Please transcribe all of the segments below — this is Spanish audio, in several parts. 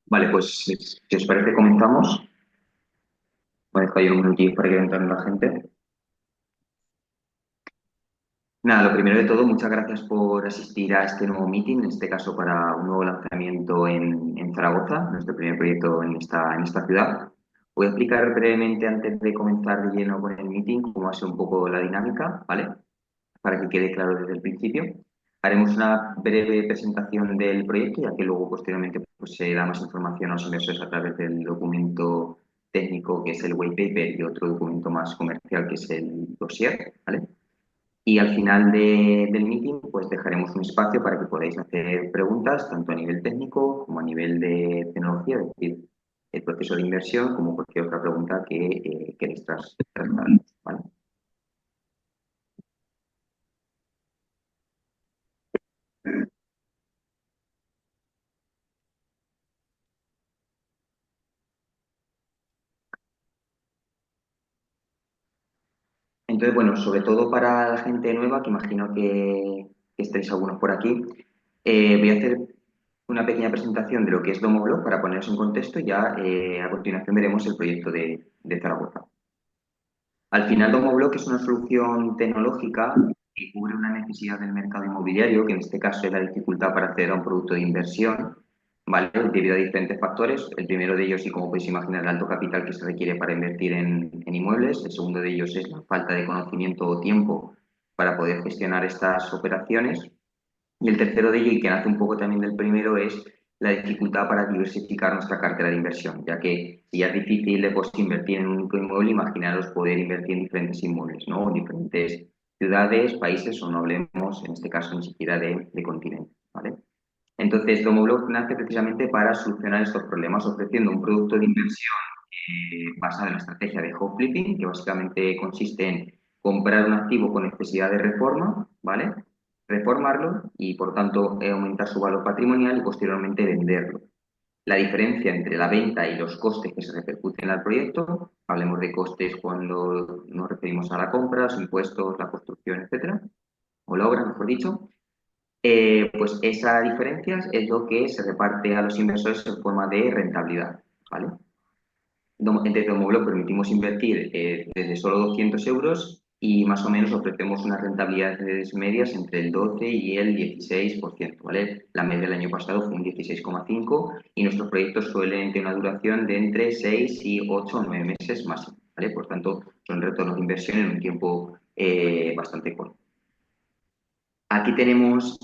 Vale, pues si os parece comenzamos. Voy a dejar yo un minutillo para que entre la gente. Nada, lo primero de todo, muchas gracias por asistir a este nuevo meeting, en este caso para un nuevo lanzamiento en Zaragoza, nuestro primer proyecto en esta ciudad. Voy a explicar brevemente antes de comenzar de lleno con el meeting cómo va a ser un poco la dinámica, ¿vale? Para que quede claro desde el principio. Haremos una breve presentación del proyecto, ya que luego posteriormente pues, se da más información a los inversores a través del documento técnico que es el white paper y otro documento más comercial que es el dossier, ¿vale? Y al final del meeting pues dejaremos un espacio para que podáis hacer preguntas tanto a nivel técnico como a nivel de tecnología, es decir, el proceso de inversión como cualquier otra pregunta que queréis trasladar, ¿vale? Entonces, bueno, sobre todo para la gente nueva, que imagino que estéis algunos por aquí, voy a hacer una pequeña presentación de lo que es Domoblog para poneros en contexto y ya a continuación veremos el proyecto de Zaragoza. Al final, Domoblog es una solución tecnológica que cubre una necesidad del mercado inmobiliario, que en este caso es la dificultad para acceder a un producto de inversión, ¿vale? Debido a diferentes factores. El primero de ellos, y como podéis imaginar, el alto capital que se requiere para invertir en inmuebles. El segundo de ellos es la falta de conocimiento o tiempo para poder gestionar estas operaciones. Y el tercero de ello, y que nace un poco también del primero, es la dificultad para diversificar nuestra cartera de inversión, ya que si ya es difícil de por sí invertir en un único inmueble, imaginaros poder invertir en diferentes inmuebles, ¿no? En diferentes ciudades, países, o no hablemos en este caso ni siquiera de continentes, ¿vale? Entonces, Domoblock nace precisamente para solucionar estos problemas, ofreciendo un producto de inversión basado en la estrategia de home flipping, que básicamente consiste en comprar un activo con necesidad de reforma, ¿vale? Reformarlo y, por tanto, aumentar su valor patrimonial y posteriormente venderlo. La diferencia entre la venta y los costes que se repercuten al proyecto, hablemos de costes cuando nos referimos a la compra, los impuestos, la construcción, etcétera, o la obra, mejor dicho, pues esa diferencia es lo que se reparte a los inversores en forma de rentabilidad, ¿vale? Desde Domoblock permitimos invertir desde solo 200 euros y más o menos ofrecemos unas rentabilidades medias entre el 12 y el 16%, ¿vale? La media del año pasado fue un 16,5 y nuestros proyectos suelen tener una duración de entre 6 y 8 o 9 meses máximo, ¿vale? Por tanto, son retornos de inversión en un tiempo bastante corto. Aquí tenemos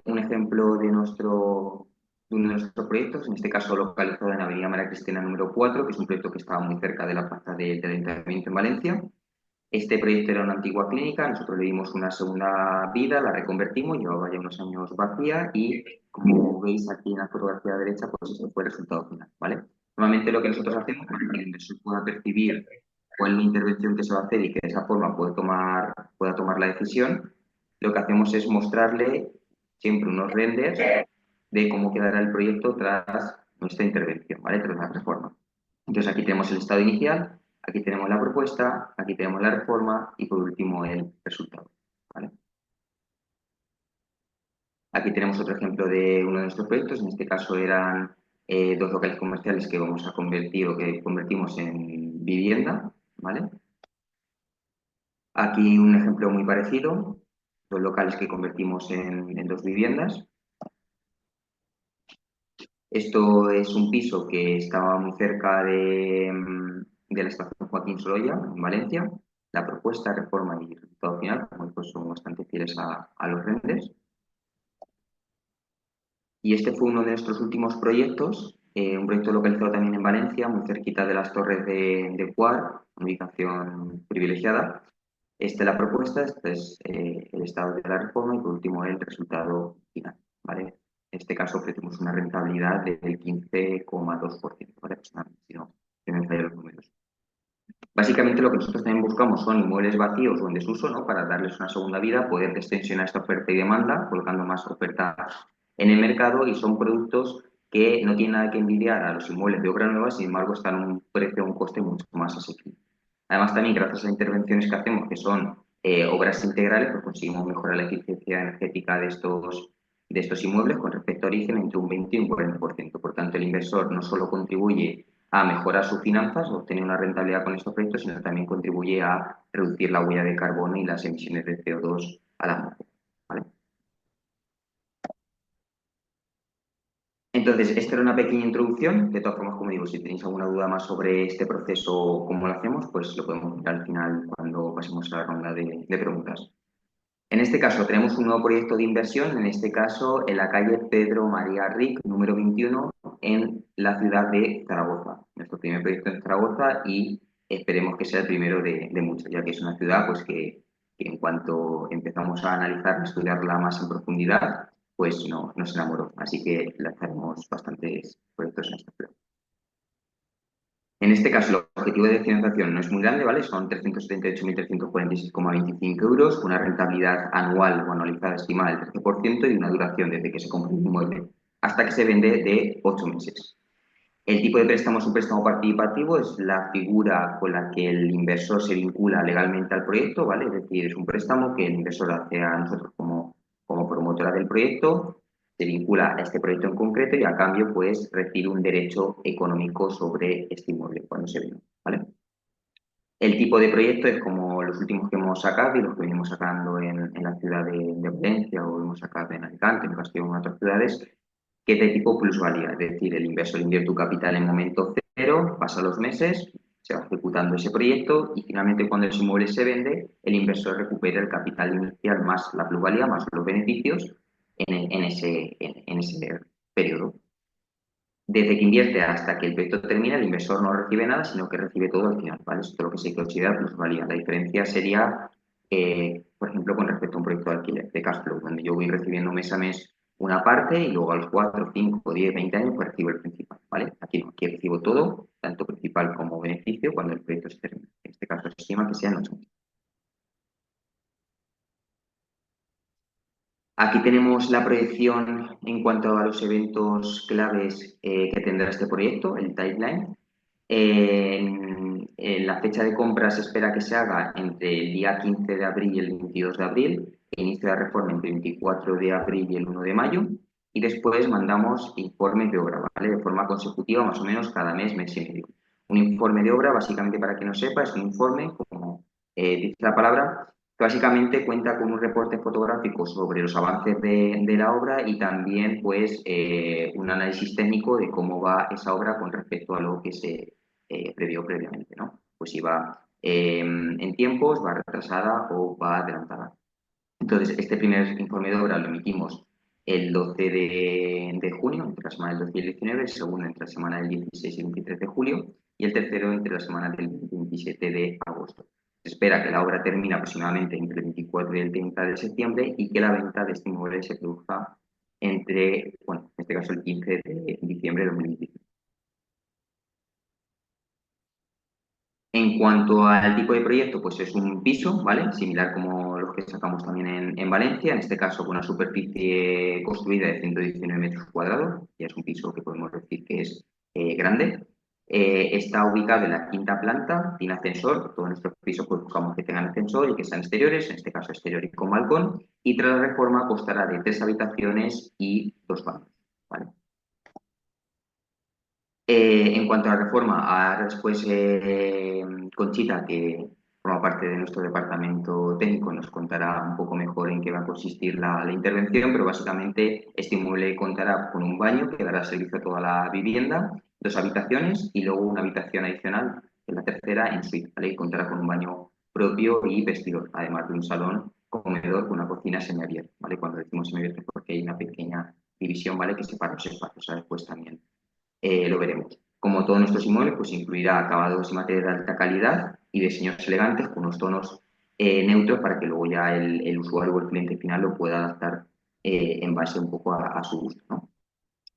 un ejemplo de uno de nuestros proyectos, en este caso localizado en Avenida María Cristina número 4, que es un proyecto que estaba muy cerca de la plaza del Ayuntamiento en Valencia. Este proyecto era una antigua clínica, nosotros le dimos una segunda vida, la reconvertimos, llevaba ya unos años vacía y como veis aquí en la fotografía derecha, pues este fue el resultado final, ¿vale? Normalmente lo que nosotros hacemos para que el inversor pueda percibir cuál es la intervención que se va a hacer y que de esa forma pueda tomar la decisión, lo que hacemos es mostrarle siempre unos renders de cómo quedará el proyecto tras nuestra intervención, ¿vale? Tras la reforma. Entonces aquí tenemos el estado inicial, aquí tenemos la propuesta, aquí tenemos la reforma y por último el resultado, ¿vale? Aquí tenemos otro ejemplo de uno de nuestros proyectos, en este caso eran dos locales comerciales que vamos a convertir o que convertimos en vivienda, ¿vale? Aquí un ejemplo muy parecido, dos locales que convertimos en dos viviendas. Esto es un piso que estaba muy cerca de la estación Joaquín Sorolla, en Valencia. La propuesta, reforma y resultado final, como pues, son bastante fieles a los renders. Y este fue uno de nuestros últimos proyectos, un proyecto localizado también en Valencia, muy cerquita de las torres de Cuar, una ubicación privilegiada. Esta es la propuesta, este es el estado de la reforma y por último el resultado final, ¿vale? En este caso ofrecemos una rentabilidad del 15,2%, ¿vale? Aproximadamente, si no se me fallan los números. Básicamente lo que nosotros también buscamos son inmuebles vacíos o en desuso, ¿no? Para darles una segunda vida, poder extensionar esta oferta y demanda, colocando más oferta en el mercado y son productos que no tienen nada que envidiar a los inmuebles de obra nueva, sin embargo están a un precio, a un coste mucho más asequible. Además también gracias a intervenciones que hacemos, que son obras integrales, pues conseguimos mejorar la eficiencia energética de estos inmuebles con respecto a origen entre un 20 y un 40%. Por tanto, el inversor no solo contribuye a mejorar sus finanzas o obtener una rentabilidad con estos proyectos, sino también contribuye a reducir la huella de carbono y las emisiones de CO2 a la atmósfera. ¿Vale? Entonces, esta era una pequeña introducción. De todas formas, como digo, si tenéis alguna duda más sobre este proceso, cómo lo hacemos, pues lo podemos ver al final cuando pasemos a la ronda de preguntas. En este caso, tenemos un nuevo proyecto de inversión, en este caso en la calle Pedro María Ric, número 21, en la ciudad de Zaragoza. Nuestro primer proyecto en Zaragoza y esperemos que sea el primero de muchos, ya que es una ciudad pues, que en cuanto empezamos a analizar, a estudiarla más en profundidad, pues nos enamoró. Así que lanzaremos bastantes proyectos en esta ciudad. En este caso, el objetivo de financiación no es muy grande, ¿vale? Son 378.346,25 euros, con una rentabilidad anual o anualizada estimada del 13% y una duración desde que se compra un inmueble hasta que se vende de 8 meses. El tipo de préstamo es un préstamo participativo, es la figura con la que el inversor se vincula legalmente al proyecto, ¿vale? Es decir, es un préstamo que el inversor hace a nosotros como promotora del proyecto, se vincula a este proyecto en concreto y a cambio, pues, recibe un derecho económico sobre este inmueble cuando se vende, ¿vale? El tipo de proyecto es como los últimos que hemos sacado y los que venimos sacando en la ciudad de Valencia o hemos sacado en Alicante, en Castellón, en otras ciudades, que es de tipo plusvalía, es decir, el inversor invierte un capital en momento cero, pasa los meses, se va ejecutando ese proyecto y finalmente cuando ese inmueble se vende, el inversor recupera el capital inicial más la plusvalía, más los beneficios en ese periodo. Desde que invierte hasta que el proyecto termina, el inversor no recibe nada, sino que recibe todo al final, ¿vale? Esto es lo que se considera plusvalía. La diferencia sería, por ejemplo, con respecto a un proyecto de alquiler, de cash flow, donde yo voy recibiendo mes a mes una parte y luego a los 4, 5, 10, 20 años pues recibo el principal, ¿vale? Aquí no, aquí recibo todo, tanto principal como beneficio, cuando el proyecto se termina. En este caso se estima que sean 8 meses. Aquí tenemos la proyección en cuanto a los eventos claves que tendrá este proyecto, el timeline. En la fecha de compra se espera que se haga entre el día 15 de abril y el 22 de abril, e inicio de la reforma entre el 24 de abril y el 1 de mayo, y después mandamos informes de obra, ¿vale? De forma consecutiva, más o menos cada mes, mes y medio. Un informe de obra, básicamente para que no sepa, es un informe, como dice la palabra, que básicamente cuenta con un reporte fotográfico sobre los avances de la obra y también pues un análisis técnico de cómo va esa obra con respecto a lo que se previó previamente, ¿no? Pues si va en tiempos, va retrasada o va adelantada. Entonces, este primer informe de obra lo emitimos el 12 de junio, entre la semana del 12 y el 19, el segundo entre la semana del 16 y el 23 de julio, y el tercero entre la semana del 27 de agosto. Se espera que la obra termine aproximadamente entre el 24 y el 30 de septiembre y que la venta de este inmueble se produzca entre, bueno, en este caso el 15 de diciembre de 2023. En cuanto al tipo de proyecto, pues es un piso, ¿vale? Similar como los que sacamos también en Valencia, en este caso con una superficie construida de 119 metros cuadrados, ya es un piso que podemos decir que es grande. Está ubicado en la quinta planta, tiene ascensor, todos nuestros pisos pues buscamos que tengan ascensor y que sean exteriores, en este caso exteriores con balcón, y tras la reforma constará de 3 habitaciones y 2 baños, ¿vale? En cuanto a la reforma, ahora después Conchita, que forma parte de nuestro departamento técnico, nos contará un poco mejor en qué va a consistir la intervención, pero básicamente este inmueble contará con un baño que dará servicio a toda la vivienda, 2 habitaciones y luego una habitación adicional, en la tercera en suite, ¿vale? Y contará con un baño propio y vestidor, además de un salón comedor con una cocina semiabierta, ¿vale? Cuando decimos semiabierta es porque hay una pequeña división, ¿vale? Que separa los espacios, ¿sabes? Después también lo veremos. Como todos nuestros inmuebles, pues incluirá acabados y materiales de alta calidad y diseños elegantes con unos tonos neutros para que luego ya el usuario o el cliente final lo pueda adaptar en base un poco a su gusto, ¿no?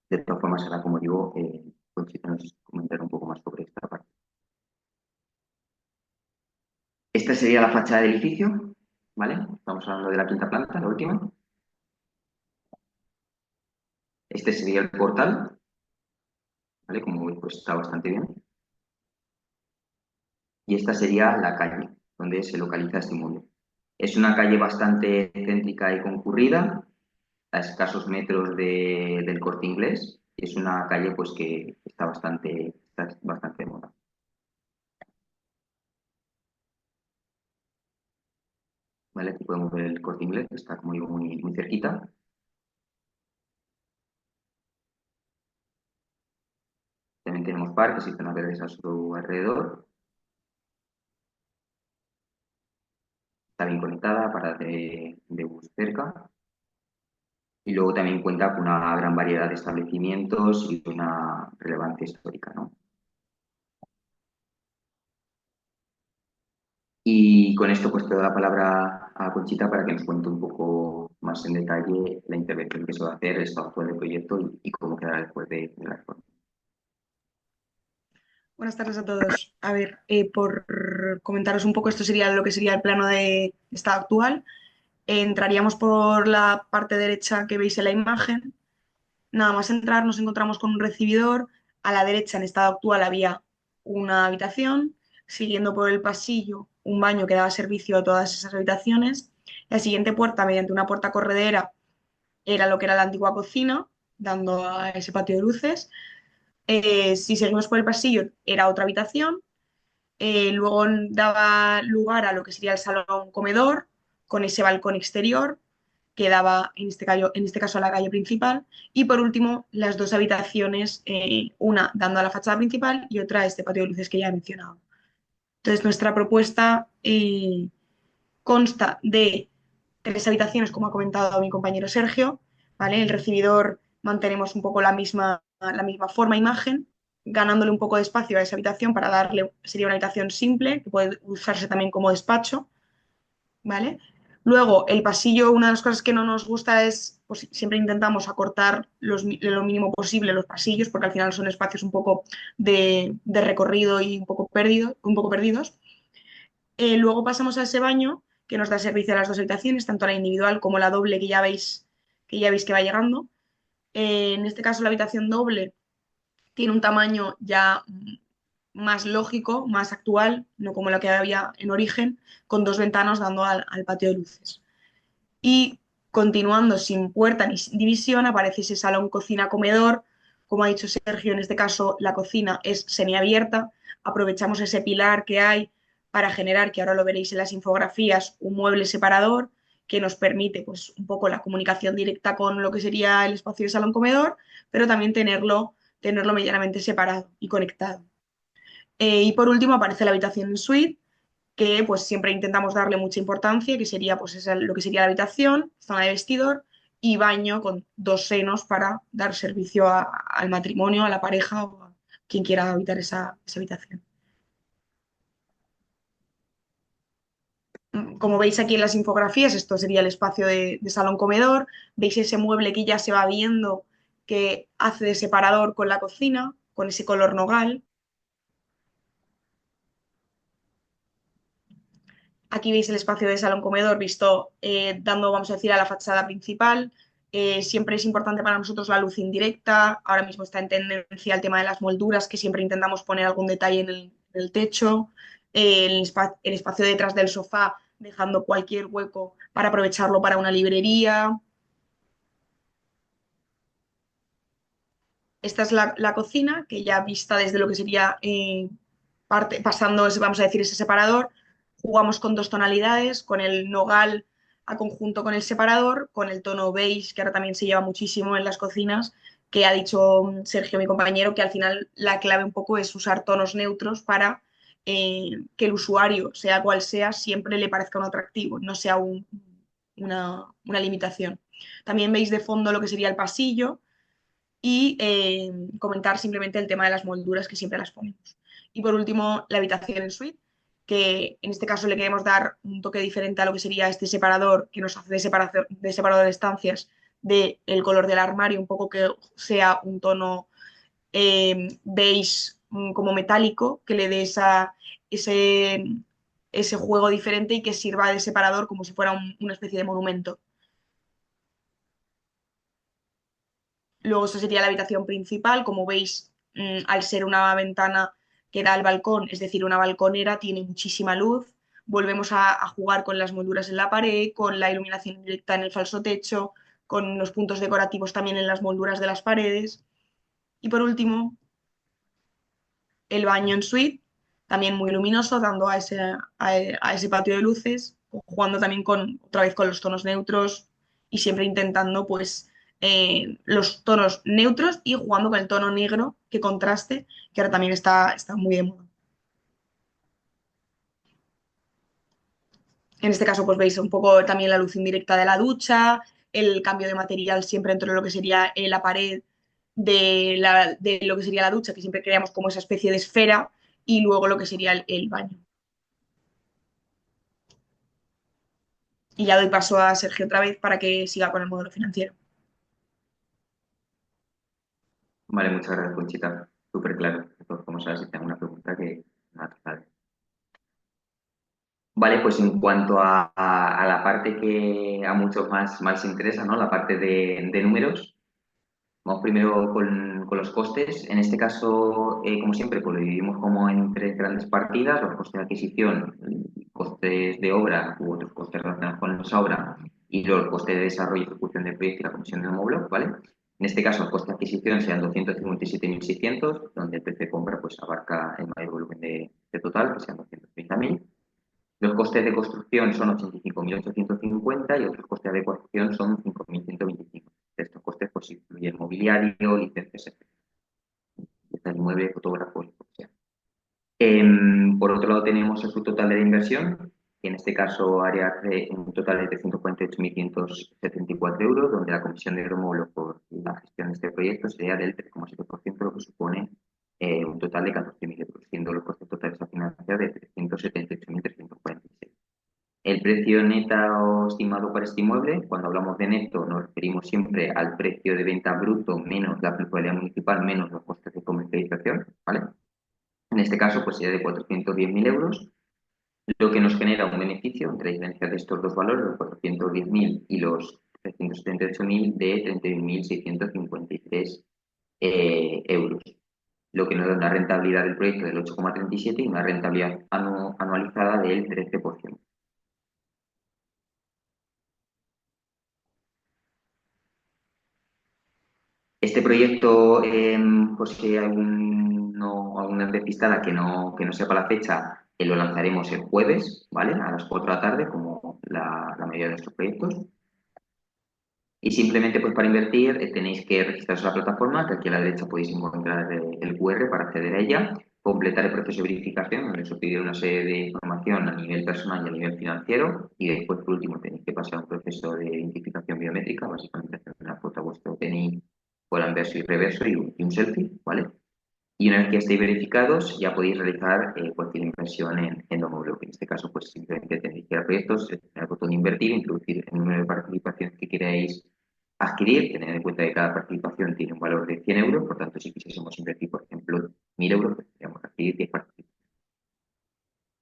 De todas formas, ahora, como digo, Conchita nos comentará un poco más sobre esta parte. Esta sería la fachada del edificio, ¿vale? Estamos hablando de la quinta planta, la última. Este sería el portal, ¿vale? Como veis, pues está bastante bien. Y esta sería la calle donde se localiza este inmueble. Es una calle bastante céntrica y concurrida, a escasos metros del Corte Inglés. Es una calle pues que está bastante de moda. ¿Vale? Aquí podemos ver el Corte Inglés, que está como digo muy cerquita. También tenemos parques y zonas verdes a su alrededor. Está bien conectada, para de bus cerca. Y luego también cuenta con una gran variedad de establecimientos y una relevancia histórica, ¿no? Y con esto pues te doy la palabra a Conchita para que nos cuente un poco más en detalle la intervención que se va a hacer, el estado actual del proyecto y cómo quedará después de la reforma. Buenas tardes a todos. A ver, por comentaros un poco, esto sería lo que sería el plano de estado actual. Entraríamos por la parte derecha que veis en la imagen. Nada más entrar nos encontramos con un recibidor. A la derecha, en estado actual, había una habitación. Siguiendo por el pasillo, un baño que daba servicio a todas esas habitaciones. La siguiente puerta, mediante una puerta corredera, era lo que era la antigua cocina, dando a ese patio de luces. Si seguimos por el pasillo, era otra habitación. Luego daba lugar a lo que sería el salón comedor, con ese balcón exterior que daba en este caso a la calle principal. Y por último, las dos habitaciones, una dando a la fachada principal y otra a este patio de luces que ya he mencionado. Entonces, nuestra propuesta consta de tres habitaciones, como ha comentado mi compañero Sergio, ¿vale? El recibidor mantenemos un poco la misma forma, imagen, ganándole un poco de espacio a esa habitación para darle, sería una habitación simple, que puede usarse también como despacho, ¿vale? Luego, el pasillo, una de las cosas que no nos gusta es, pues siempre intentamos acortar lo mínimo posible los pasillos, porque al final son espacios un poco de recorrido y un poco perdidos. Luego pasamos a ese baño que nos da servicio a las dos habitaciones, tanto la individual como la doble que ya veis que va llegando. En este caso, la habitación doble tiene un tamaño ya más lógico, más actual, no como la que había en origen, con dos ventanas dando al patio de luces. Y continuando sin puerta ni sin división, aparece ese salón cocina-comedor. Como ha dicho Sergio, en este caso la cocina es semiabierta. Aprovechamos ese pilar que hay para generar, que ahora lo veréis en las infografías, un mueble separador que nos permite pues, un poco la comunicación directa con lo que sería el espacio de salón-comedor, pero también tenerlo medianamente separado y conectado. Y por último aparece la habitación en suite, que pues siempre intentamos darle mucha importancia, que sería pues lo que sería la habitación, zona de vestidor y baño con dos senos para dar servicio al matrimonio, a la pareja o a quien quiera habitar esa habitación. Como veis aquí en las infografías, esto sería el espacio de salón comedor. Veis ese mueble que ya se va viendo que hace de separador con la cocina, con ese color nogal. Aquí veis el espacio de salón comedor visto dando, vamos a decir, a la fachada principal. Siempre es importante para nosotros la luz indirecta. Ahora mismo está en tendencia el tema de las molduras, que siempre intentamos poner algún detalle en el techo. El espacio detrás del sofá, dejando cualquier hueco para aprovecharlo para una librería. Esta es la cocina, que ya vista desde lo que sería pasando, vamos a decir, ese separador, jugamos con dos tonalidades, con el nogal a conjunto con el separador, con el tono beige, que ahora también se lleva muchísimo en las cocinas, que ha dicho Sergio, mi compañero, que al final la clave un poco es usar tonos neutros para que el usuario, sea cual sea, siempre le parezca un atractivo, no sea una limitación. También veis de fondo lo que sería el pasillo y comentar simplemente el tema de las molduras que siempre las ponemos. Y por último, la habitación en suite, que en este caso le queremos dar un toque diferente a lo que sería este separador que nos hace de separador de estancias del color del armario, un poco que sea un tono beige como metálico, que le dé ese, ese juego diferente y que sirva de separador como si fuera una especie de monumento. Luego, esa sería la habitación principal. Como veis, al ser una ventana que da al balcón, es decir, una balconera, tiene muchísima luz. Volvemos a jugar con las molduras en la pared, con la iluminación directa en el falso techo, con los puntos decorativos también en las molduras de las paredes. Y por último, el baño en suite, también muy luminoso, dando a ese patio de luces, jugando también otra vez con los tonos neutros y siempre intentando pues los tonos neutros y jugando con el tono negro que contraste, que ahora también está muy de moda. En este caso, pues veis un poco también la luz indirecta de la ducha, el cambio de material siempre entre lo que sería la pared de lo que sería la ducha, que siempre creamos como esa especie de esfera, y luego lo que sería el baño. Y ya doy paso a Sergio otra vez para que siga con el modelo financiero. Vale, muchas gracias, Conchita. Súper claro. Entonces, como sabes, si tengo una pregunta que nada, total. Vale, pues en cuanto a la parte que a muchos más interesa, ¿no? La parte de números. Vamos primero con los costes. En este caso, como siempre, pues lo dividimos como en tres grandes partidas: los costes de adquisición, costes de obra u otros costes relacionados con esa obra, y luego el coste de desarrollo y ejecución del proyecto y la comisión del módulo, ¿vale? En este caso, el coste de adquisición sean 257.600, donde el precio de compra pues abarca el mayor volumen de total, que sean 230.000. Los costes de construcción son 85.850 y otros costes de adecuación son 5.125. Estos costes pues incluyen mobiliario, licencias, etcétera, inmueble, fotógrafos, lo que sea. Por otro lado tenemos el subtotal de la inversión, que en este caso haría un total de 348.574 euros, donde la comisión de gromóvulo por la gestión de este proyecto sería del 3,7%, lo que supone un total de 14.000 euros, siendo los costes totales a financiar de 378.346. El precio neto estimado para este inmueble, cuando hablamos de neto, nos referimos siempre al precio de venta bruto menos la plusvalía municipal menos los costes de comercialización, ¿vale? En este caso, pues sería de 410.000 euros, lo que nos genera un beneficio entre la diferencia de estos dos valores, los 410.000 y los 378.000, de 31.653 euros, lo que nos da una rentabilidad del proyecto del 8,37 y una rentabilidad anualizada del 13%. Este proyecto, pues si hay alguna despistada que no sepa la fecha, lo lanzaremos el jueves, ¿vale? A las 4 de la tarde, como la mayoría de nuestros proyectos. Y simplemente, pues para invertir, tenéis que registraros a la plataforma, que aquí a la derecha podéis encontrar el QR para acceder a ella, completar el proceso de verificación, donde os pedirá una serie de información a nivel personal y a nivel financiero, y después, por último, tenéis que pasar un proceso de identificación biométrica, básicamente hacer una foto a vuestro DNI por anverso y reverso y un selfie, ¿vale? Y una vez que estéis verificados, ya podéis realizar cualquier inversión en Domoblock. En este caso, pues simplemente tenéis que ir a proyectos, seleccionar el botón de invertir, introducir el número de participación que queráis adquirir, tener en cuenta que cada participación tiene un valor de 100 euros, por tanto, si quisiésemos invertir, por ejemplo, 1.000 euros, pues tendríamos que adquirir 10 participaciones.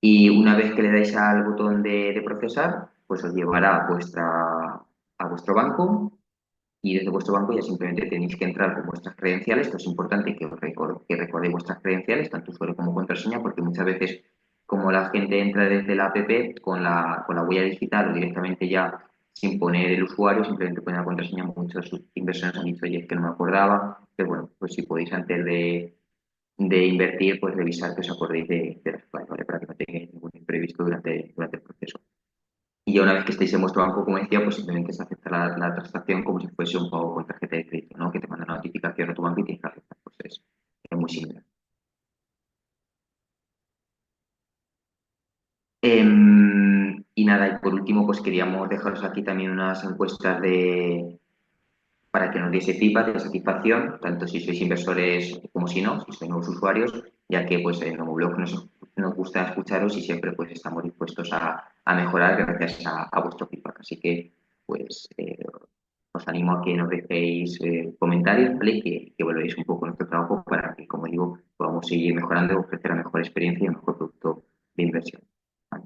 Y una vez que le dais al botón de procesar, pues os llevará a vuestro banco, y desde vuestro banco ya simplemente tenéis que entrar con vuestras credenciales. Esto es importante que recordéis vuestras credenciales, tanto usuario como contraseña, porque muchas veces, como la gente entra desde la app con la huella digital o directamente ya sin poner el usuario, simplemente poner la contraseña, muchos inversores han dicho: oye, es que no me acordaba. Pero bueno, pues si podéis antes de invertir, pues revisar que os acordéis de las claves, ¿vale? Para que no tengáis ningún imprevisto durante el proceso. Y ya una vez que estéis en vuestro banco, como decía, pues simplemente se acepta la transacción como si fuese un pago con tarjeta de crédito, ¿no? Que te manda una notificación a tu banco y tienes que aceptar. Pues es muy similar. Y nada, y por último, pues queríamos dejaros aquí también unas encuestas para que nos diese feedback de satisfacción, tanto si sois inversores como si no, si sois nuevos usuarios, ya que pues en Nomoblog nos gusta escucharos y siempre pues estamos dispuestos a mejorar gracias a vuestro feedback. Así que pues os animo a que nos dejéis comentarios, ¿vale? Que valoréis un poco nuestro trabajo para que, como digo, podamos seguir mejorando, ofrecer la mejor experiencia y el mejor producto de inversión. ¿Vale?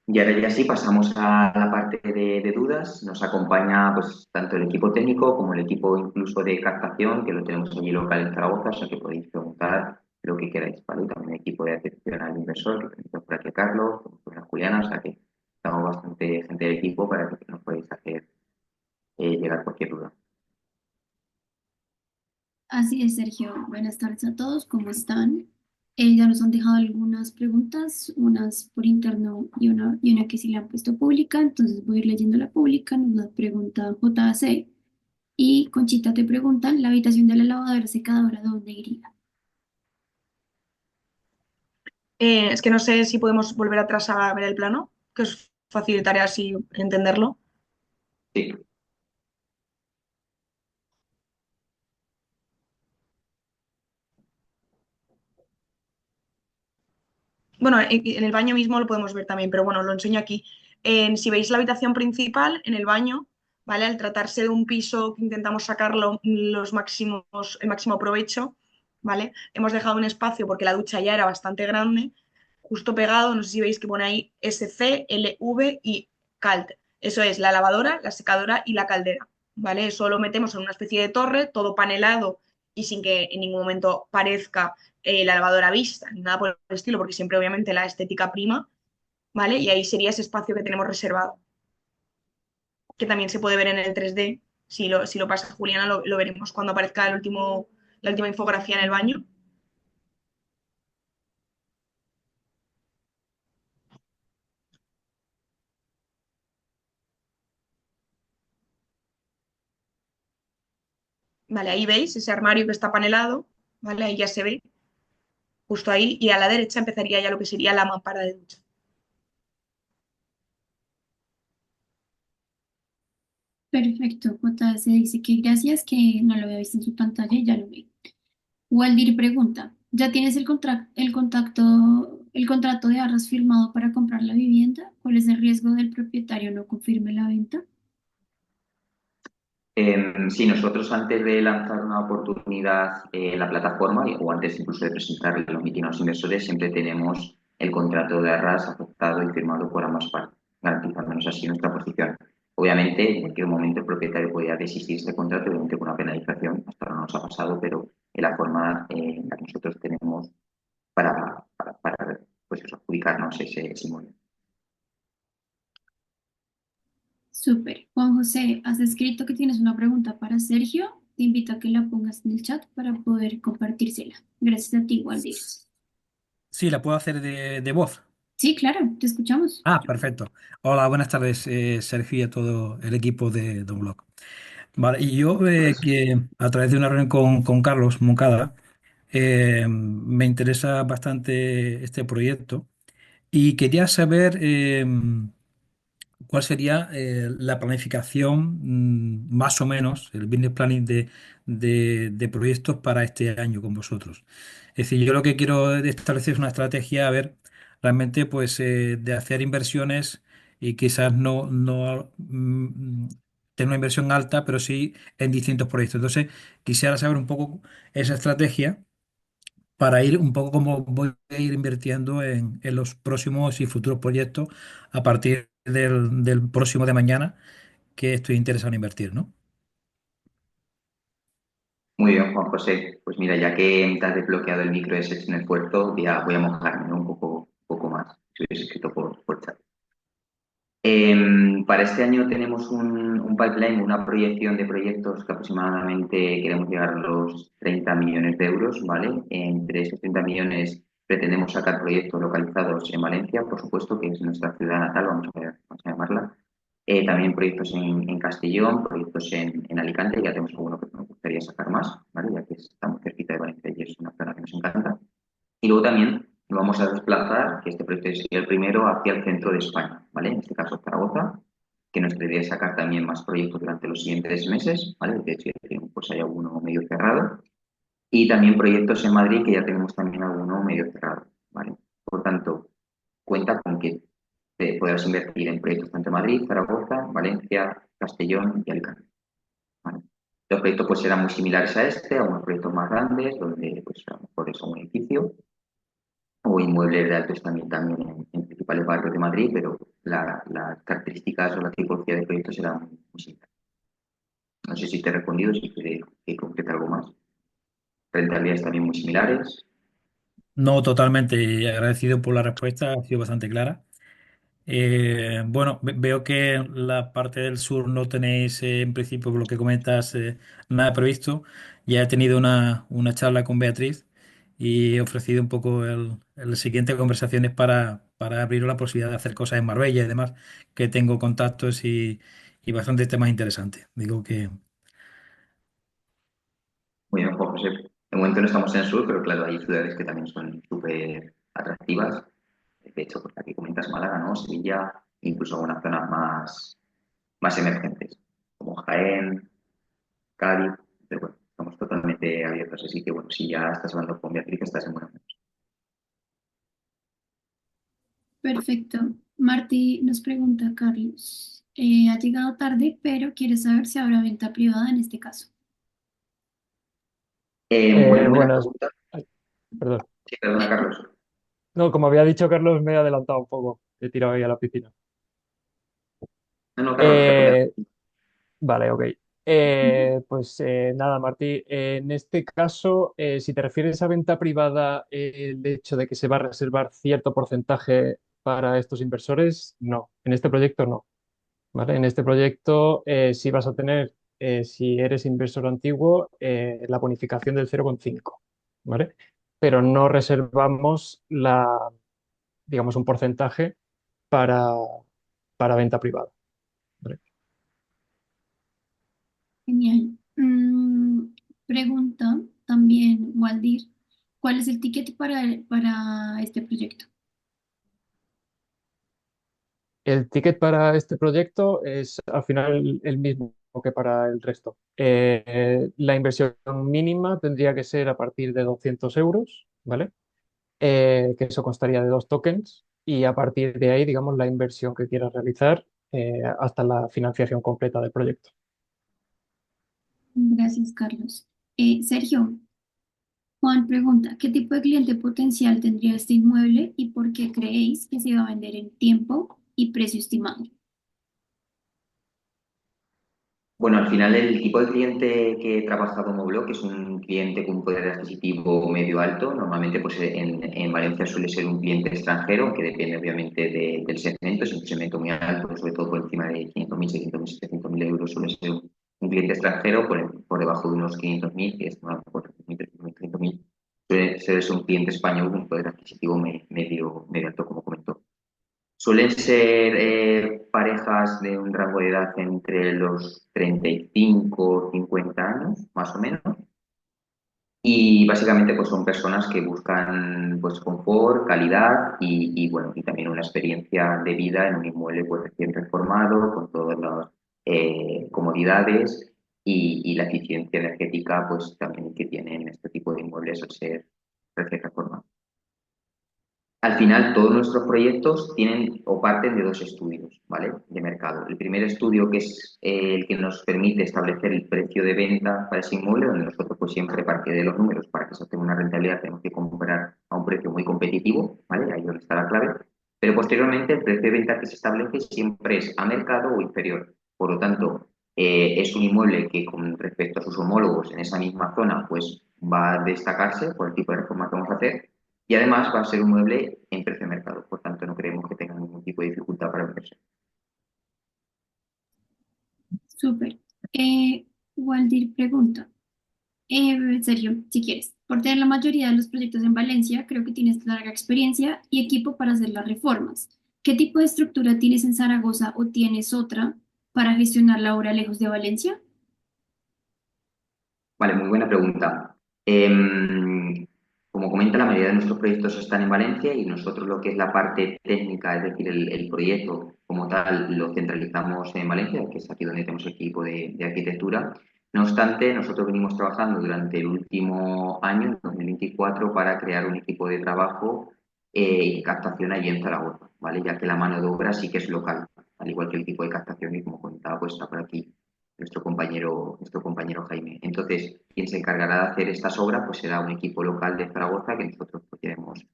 Y ahora ya sí pasamos a la parte de dudas. Nos acompaña pues tanto el equipo técnico como el equipo incluso de captación, que lo tenemos allí local en Zaragoza, o sea que podéis preguntar lo que queráis, ¿vale? También hay equipo de atención al inversor, que tenemos por aquí a Carlos, por la Juliana, o sea que estamos bastante gente del equipo para que nos podáis hacer llegar cualquier duda. Así es, Sergio. Buenas tardes a todos, ¿cómo están? Ya nos han dejado algunas preguntas, unas por interno y una que sí le han puesto pública, entonces voy a ir leyendo la pública. Nos la pregunta JC y Conchita te preguntan, ¿la habitación de la lavadora secadora dónde iría? Es que no sé si podemos volver atrás a ver el plano, que os facilitaría así entenderlo. Sí, Bueno, en el baño mismo lo podemos ver también, pero bueno, lo enseño aquí. Si veis la habitación principal, en el baño, ¿vale? Al tratarse de un piso que intentamos sacarlo el máximo provecho, ¿vale? Hemos dejado un espacio porque la ducha ya era bastante grande, justo pegado, no sé si veis que pone ahí SC, LV y CALT. Eso es la lavadora, la secadora y la caldera, ¿vale? Eso lo metemos en una especie de torre, todo panelado y sin que en ningún momento parezca la lavadora vista, ni nada por el estilo, porque siempre obviamente la estética prima, ¿vale? Y ahí sería ese espacio que tenemos reservado, que también se puede ver en el 3D. Si lo pasa Juliana, lo veremos cuando aparezca la última infografía en el baño. Vale, ahí veis ese armario que está panelado, ¿vale? Ahí ya se ve, justo ahí, y a la derecha empezaría ya lo que sería la mampara de ducha. Perfecto, JC dice que gracias, que no lo había visto en su pantalla y ya lo vi. Waldir pregunta, ¿ya tienes el contrato de arras firmado para comprar la vivienda? ¿Cuál es el riesgo del propietario no confirme la venta? Sí, nosotros antes de lanzar una oportunidad en la plataforma o antes incluso de presentarle los meeting a los inversores, siempre tenemos el contrato de arras aceptado y firmado por ambas partes, garantizándonos así nuestra posición. Obviamente, en cualquier momento el propietario podría desistir este contrato, obviamente con una penalización, hasta ahora no nos ha pasado, pero es la forma en la que nosotros tenemos para pues eso, adjudicarnos ese inmueble. Súper. Juan José, has escrito que tienes una pregunta para Sergio. Te invito a que la pongas en el chat para poder compartírsela. Gracias a ti, Waldir. Sí, la puedo hacer de voz. Sí, claro, te escuchamos. Ah, perfecto. Hola, buenas tardes, Sergio y a todo el equipo de Blog. Vale, y yo que a través de una reunión con Carlos Moncada, me interesa bastante este proyecto y quería saber cuál sería la planificación, más o menos, el business planning de proyectos para este año con vosotros. Es decir, yo lo que quiero establecer es una estrategia, a ver, realmente, pues, de hacer inversiones y quizás no tener una inversión alta, pero sí en distintos proyectos. Entonces, quisiera saber un poco esa estrategia para ir un poco como voy a ir invirtiendo en los próximos y futuros proyectos a partir del próximo de mañana que estoy interesado en invertir, ¿no? Muy bien, Juan José. Pues mira, ya que te has desbloqueado el micro ese en el puerto, voy a mojarme, ¿no? Un poco más. Si hubiese escrito por chat. Para este año tenemos un pipeline, una proyección de proyectos que aproximadamente queremos llegar a los 30 millones de euros, ¿vale? Entre esos 30 millones pretendemos sacar proyectos localizados en Valencia, por supuesto, que es nuestra ciudad natal, vamos a llamarla. También proyectos en Castellón, proyectos en Alicante, ya tenemos alguno que nos gustaría sacar más, ¿vale? Ya que estamos cerquita de Valencia y es una zona que nos encanta. Y luego también nos vamos a desplazar, que este proyecto sería el primero, hacia el centro de España, ¿vale? En este caso Zaragoza, que nos idea es sacar también más proyectos durante los siguientes meses, ¿vale? De hecho, ya tenemos, pues hay alguno medio cerrado. Y también proyectos en Madrid, que ya tenemos también alguno medio cerrado, ¿vale? Por tanto, cuenta con que te podrás invertir en proyectos tanto en Madrid, Zaragoza, Valencia, Castellón y Alicante, ¿vale? Los proyectos pues serán muy similares a este, algunos proyectos más grandes, donde pues a lo mejor es un edificio, o inmuebles de alto también en principales barrios de Madrid, pero las características o la tipología de proyectos serán muy similares. No sé si te he respondido, si quieres que concrete algo más. Rentabilidades también muy similares. No, totalmente agradecido por la respuesta, ha sido bastante clara. Bueno, veo que la parte del sur no tenéis, en principio, por lo que comentas, nada previsto. Ya he tenido una charla con Beatriz y he ofrecido un poco el siguiente conversaciones para abrir la posibilidad de hacer cosas en Marbella y demás, que tengo contactos y bastantes temas interesantes. Digo que Muy bien, Juan José. De momento no estamos en el sur, pero claro, hay ciudades que también son súper atractivas. De hecho, pues aquí comentas Málaga, ¿no? Sevilla, incluso algunas zonas más emergentes, como Jaén, Cádiz. Pero bueno, estamos totalmente abiertos. Así que bueno, si ya estás hablando con Beatriz, estás en buenas manos. Perfecto. Martí nos pregunta, Carlos, ha llegado tarde, pero quiere saber si habrá venta privada en este caso. Muy buena Buenas. pregunta. Ay, perdón. Sí, perdona, Carlos. No, como había dicho Carlos, me he adelantado un poco. He tirado ahí a la piscina. No, no, Carlos, responde. Eh, vale, ok. Pues nada, Martí. En este caso, si te refieres a venta privada, el hecho de que se va a reservar cierto porcentaje para estos inversores, no. En este proyecto no. ¿Vale? En este proyecto sí vas a tener, si eres inversor antiguo, la bonificación del 0,5. ¿Vale? Pero no reservamos digamos, un porcentaje para, para venta privada. ¿Vale? Genial. Pregunta también, Waldir, ¿cuál es el ticket para este proyecto? El ticket para este proyecto es al final el mismo que para el resto. La inversión mínima tendría que ser a partir de 200 euros, ¿vale? Que eso constaría de 2 tokens y a partir de ahí, digamos, la inversión que quieras realizar hasta la financiación completa del proyecto. Gracias, Carlos. Sergio, Juan pregunta, ¿qué tipo de cliente potencial tendría este inmueble y por qué creéis que se va a vender en tiempo y precio estimado? Bueno, al final el tipo de cliente que trabaja como blog es un cliente con un poder adquisitivo medio alto. Normalmente pues en Valencia suele ser un cliente extranjero, que depende obviamente del segmento. Es un segmento muy alto, sobre todo por encima de 500.000, 600.000, 700.000 euros suele ser un cliente extranjero, por debajo de unos 500.000, que es más por 300.000, 300.000, suele ser un cliente español con un poder adquisitivo medio alto, como comentó. Suelen ser parejas de un rango de edad entre los 35 y 50 años, más o menos. Y básicamente pues son personas que buscan pues confort, calidad bueno, y también una experiencia de vida en un inmueble pues recién reformado, con todas las comodidades y la eficiencia energética pues también que tienen este tipo de inmuebles al ser recién reformados. Al final, todos nuestros proyectos tienen o parten de dos estudios, ¿vale? De mercado. El primer estudio, que es el que nos permite establecer el precio de venta para ese inmueble, donde nosotros pues siempre parte de los números para que se obtenga una rentabilidad tenemos que comprar a un precio muy competitivo, ¿vale? Ahí es donde está la clave. Pero posteriormente el precio de venta que se establece siempre es a mercado o inferior. Por lo tanto, es un inmueble que con respecto a sus homólogos en esa misma zona pues va a destacarse por el tipo de reforma que vamos a hacer y además va a ser un mueble en precio de mercado, por tanto no creemos que tenga ningún tipo de dificultad para venderse. Súper. Waldir pregunta, Sergio, si quieres, por tener la mayoría de los proyectos en Valencia, creo que tienes larga experiencia y equipo para hacer las reformas. ¿Qué tipo de estructura tienes en Zaragoza o tienes otra para gestionar la obra lejos de Valencia? Vale, muy buena pregunta. Como comenta, la mayoría de nuestros proyectos están en Valencia y nosotros lo que es la parte técnica, es decir, el proyecto como tal, lo centralizamos en Valencia, que es aquí donde tenemos el equipo de arquitectura. No obstante, nosotros venimos trabajando durante el último año, 2024, para crear un equipo de trabajo y captación allí en Zaragoza, ¿vale? Ya que la mano de obra sí que es local, al igual que el equipo de captación y como comentaba, pues está por aquí nuestro compañero Jaime. Entonces, quien se encargará de hacer estas obras, pues será un equipo local de Zaragoza que nosotros pues, ya hemos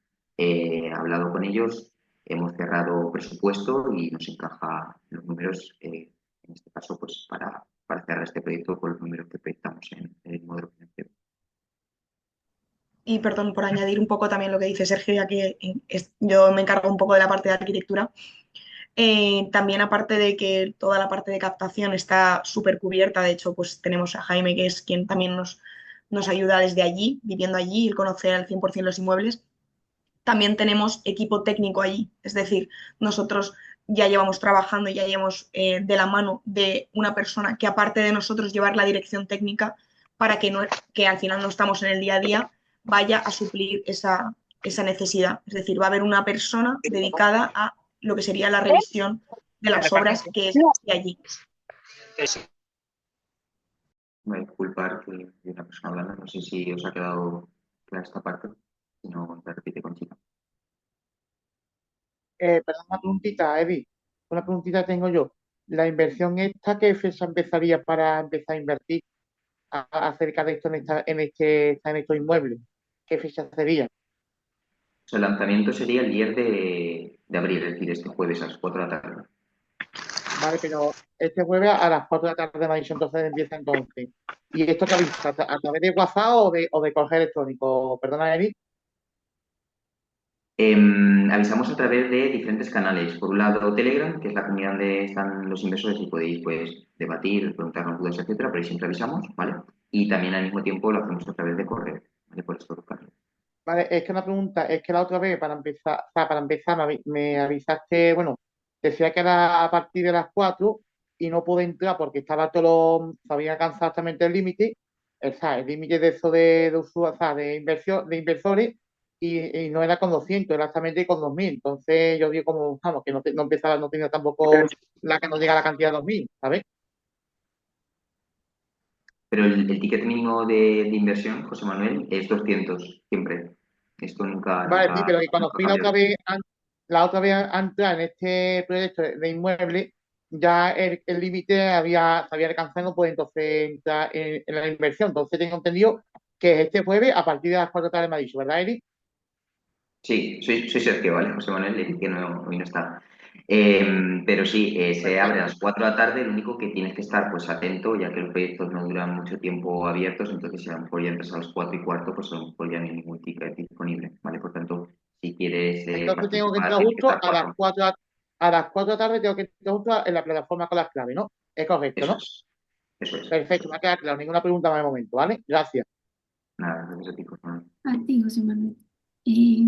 hablado con ellos, hemos cerrado presupuesto y nos encaja los números, en este caso, pues para cerrar este proyecto con los números que proyectamos en el modelo financiero. Y perdón por añadir un poco también lo que dice Sergio, ya que yo me encargo un poco de la parte de arquitectura. También aparte de que toda la parte de captación está súper cubierta, de hecho, pues tenemos a Jaime, que es quien también nos ayuda desde allí, viviendo allí, y conocer al 100% los inmuebles. También tenemos equipo técnico allí, es decir, nosotros ya llevamos trabajando, ya llevamos de la mano de una persona que aparte de nosotros llevar la dirección técnica para que, no, que al final no estamos en el día a día, vaya a suplir esa necesidad. Es decir, va a haber una persona dedicada a lo que sería la revisión de las obras que es de allí. Voy a disculpar que hay una persona hablando, no sé si os ha quedado clara esta parte, si no, la repite Conchita. Perdón, una preguntita, Eddie. Una preguntita tengo yo. La inversión esta, ¿qué fecha empezaría para empezar a invertir acerca de esto en estos inmuebles? ¿Qué fecha sería? O sea, el lanzamiento sería el 10 de abril, es decir, este jueves a las 4 de la tarde. Vale, pero este jueves a las 4 de la tarde me ha dicho, entonces empieza entonces. ¿Y esto te avisa a través de WhatsApp o de correo electrónico? Perdona, Eddie. Avisamos a través de diferentes canales. Por un lado, Telegram, que es la comunidad donde están los inversores y podéis pues, debatir, preguntarnos dudas, etcétera, pero ahí siempre avisamos, ¿vale? Y también al mismo tiempo lo hacemos a través de correo, ¿vale? Por estos dos canales. Vale, es que una pregunta, es que la otra vez para empezar me avisaste, bueno, decía que era a partir de las 4 y no pude entrar porque estaba se había alcanzado exactamente el límite, o sea, el límite de eso de usuarios, o sea, de inversión, de inversores y no era con 200, era exactamente con 2000. Entonces yo digo como, vamos, que no empezaba, no tenía tampoco la que no llega a la cantidad de 2000, ¿sabes? Pero el ticket mínimo de inversión, José Manuel, es 200 siempre. Esto Vale, sí, pero que cuando nunca fui cambia. la otra vez a entrar en este proyecto de inmueble, ya el límite se había alcanzado, pues entonces entrar en la inversión. Entonces tengo entendido que es este jueves a partir de las 4 de la tarde, me ha dicho, ¿verdad, Eric? Sí, soy Sergio, ¿vale? José Manuel, el que no, hoy no está. Pero sí, se abre a Perfecto. las 4 de la tarde, lo único que tienes que estar pues atento, ya que los proyectos no duran mucho tiempo abiertos, entonces si a lo mejor ya entras a las 4 y cuarto, pues a lo mejor ya no hay ningún ticket disponible, ¿vale? Por tanto, si quieres Entonces tengo que participar, entrar tienes que justo estar 4. a las 4 de la tarde, tengo que entrar justo en la plataforma con las claves, ¿no? Es correcto, Eso ¿no? es, eso es. Perfecto, me ha quedado claro, ninguna pregunta más de momento, ¿vale? Gracias. Nada, gracias a ti, José Manuel. A ti, José Manuel. Eh,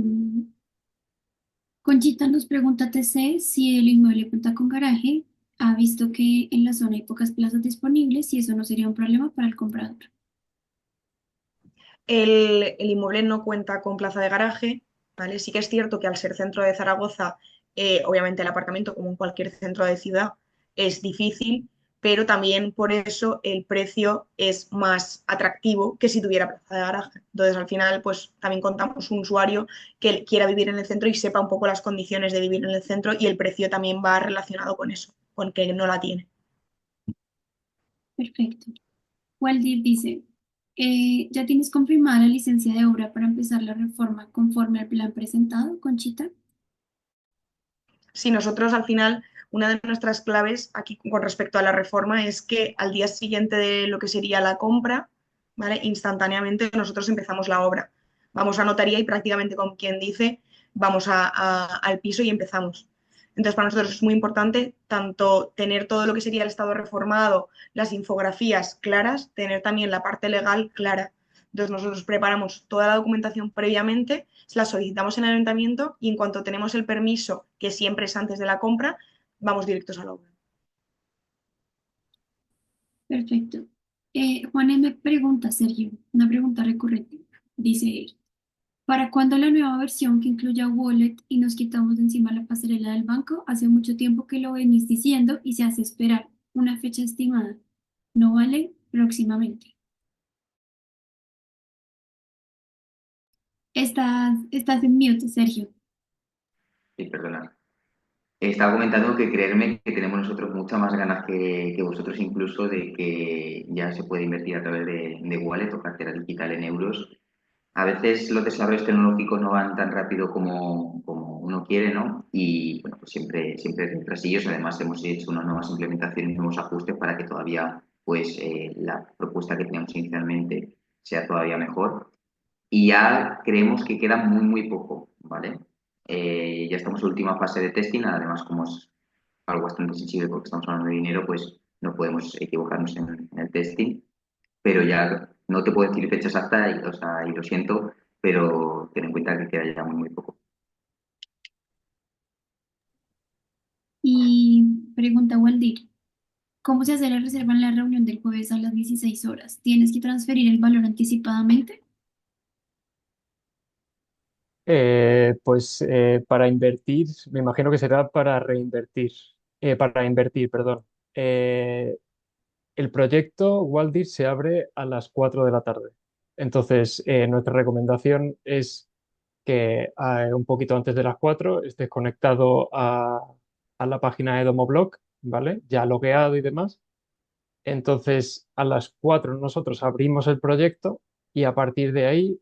Conchita nos pregunta TC si el inmueble cuenta con garaje. Ha visto que en la zona hay pocas plazas disponibles y eso no sería un problema para el comprador. El inmueble no cuenta con plaza de garaje, ¿vale? Sí que es cierto que al ser centro de Zaragoza, obviamente el aparcamiento, como en cualquier centro de ciudad, es difícil, pero también por eso el precio es más atractivo que si tuviera plaza de garaje. Entonces, al final, pues también contamos un usuario que quiera vivir en el centro y sepa un poco las condiciones de vivir en el centro y el precio también va relacionado con eso, con que no la tiene. Perfecto. Waldir dice, ¿ya tienes confirmada la licencia de obra para empezar la reforma conforme al plan presentado, Conchita? Sí, nosotros al final, una de nuestras claves aquí con respecto a la reforma es que al día siguiente de lo que sería la compra, ¿vale? Instantáneamente nosotros empezamos la obra. Vamos a notaría y prácticamente como quien dice, vamos al piso y empezamos. Entonces, para nosotros es muy importante tanto tener todo lo que sería el estado reformado, las infografías claras, tener también la parte legal clara. Entonces, nosotros preparamos toda la documentación previamente, la solicitamos en el ayuntamiento y en cuanto tenemos el permiso, que siempre es antes de la compra, vamos directos a la obra. Perfecto. Juan M. pregunta, Sergio, una pregunta recurrente. Dice él, ¿para cuándo la nueva versión que incluya wallet y nos quitamos de encima la pasarela del banco? Hace mucho tiempo que lo venís diciendo y se hace esperar una fecha estimada. ¿No vale? Próximamente. Estás en mute, Sergio. Sí, perdona. Estaba comentando que creerme que tenemos nosotros muchas más ganas que vosotros incluso de que ya se puede invertir a través de wallet o cartera digital en euros. A veces los desarrollos tecnológicos no van tan rápido como uno quiere, ¿no? Y bueno, pues siempre hay retrasillos. Además, hemos hecho unas nuevas implementaciones, nuevos ajustes para que todavía, pues, la propuesta que teníamos inicialmente sea todavía mejor. y ya creemos que queda muy, muy poco, ¿vale? Ya estamos en última fase de testing, además como es algo bastante sensible porque estamos hablando de dinero, pues no podemos equivocarnos en el testing, pero ya no te puedo decir fecha exacta, y, o sea, y lo siento, pero ten en cuenta que queda ya muy, muy poco. Y pregunta Waldir, ¿cómo se hace la reserva en la reunión del jueves a las 16 horas? ¿Tienes que transferir el valor anticipadamente? Para invertir, me imagino que será para reinvertir, para invertir, perdón. Eh, el proyecto Waldir se abre a las 4 de la tarde. Entonces, nuestra recomendación es que un poquito antes de las 4 estés conectado a la página de Domoblog, ¿vale? Ya logueado y demás. Entonces, a las 4 nosotros abrimos el proyecto y a partir de ahí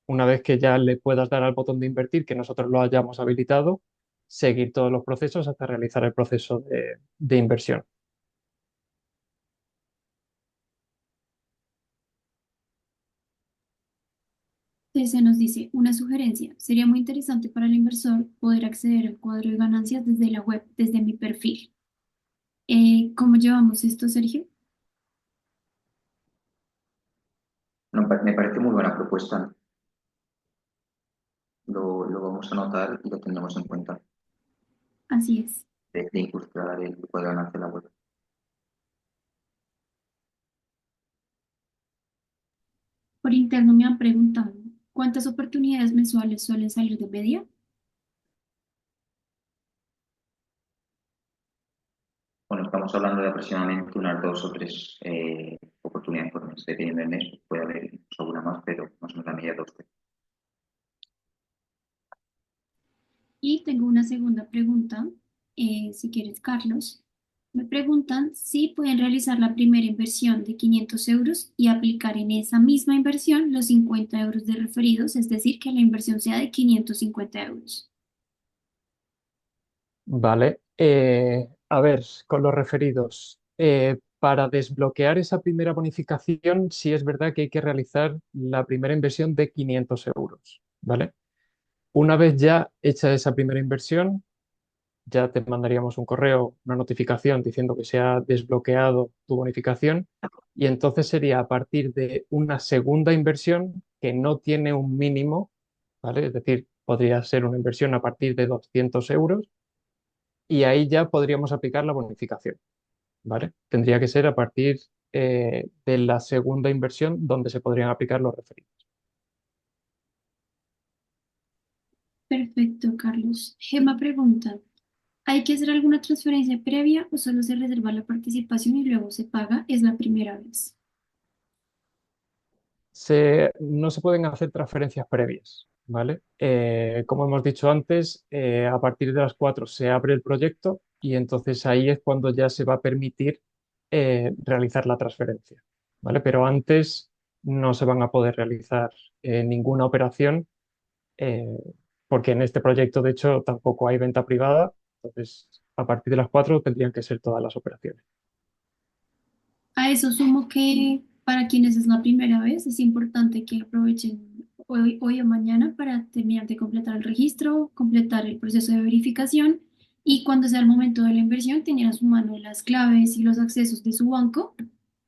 una vez que ya le puedas dar al botón de invertir, que nosotros lo hayamos habilitado, seguir todos los procesos hasta realizar el proceso de inversión. Se nos dice una sugerencia. Sería muy interesante para el inversor poder acceder al cuadro de ganancias desde la web, desde mi perfil. ¿Cómo llevamos esto, Sergio? No, me parece muy buena propuesta. Lo vamos a anotar y lo tendremos en cuenta Así es. de incrustar el grupo de ganancia en la web. Por interno me han preguntado, ¿cuántas oportunidades mensuales suelen salir de media? Bueno, estamos hablando de aproximadamente unas 2 o 3 oportunidades por mes, dependiendo del mes, puede haber incluso alguna más, pero más o menos la media 2 o 3. Y tengo una segunda pregunta, si quieres, Carlos. Me preguntan si pueden realizar la primera inversión de 500 euros y aplicar en esa misma inversión los 50 euros de referidos, es decir, que la inversión sea de 550 euros. Vale. A ver, con los referidos. Para desbloquear esa primera bonificación, sí es verdad que hay que realizar la primera inversión de 500 euros. ¿Vale? Una vez ya hecha esa primera inversión, ya te mandaríamos un correo, una notificación diciendo que se ha desbloqueado tu bonificación y entonces sería a partir de una segunda inversión que no tiene un mínimo, ¿vale? Es decir, podría ser una inversión a partir de 200 euros y ahí ya podríamos aplicar la bonificación, ¿vale? Tendría que ser a partir de la segunda inversión donde se podrían aplicar los referidos. Perfecto, Carlos. Gemma pregunta, ¿hay que hacer alguna transferencia previa o solo se reserva la participación y luego se paga? Es la primera vez. No se pueden hacer transferencias previas, ¿vale? Como hemos dicho antes, a partir de las 4 se abre el proyecto y entonces ahí es cuando ya se va a permitir realizar la transferencia, ¿vale? Pero antes no se van a poder realizar ninguna operación eh, porque en este proyecto, de hecho, tampoco hay venta privada, entonces a partir de las 4 tendrían que ser todas las operaciones. A eso sumo que para quienes es la primera vez, es importante que aprovechen hoy o mañana para terminar de completar el registro, completar el proceso de verificación y cuando sea el momento de la inversión, tener a su mano las claves y los accesos de su banco,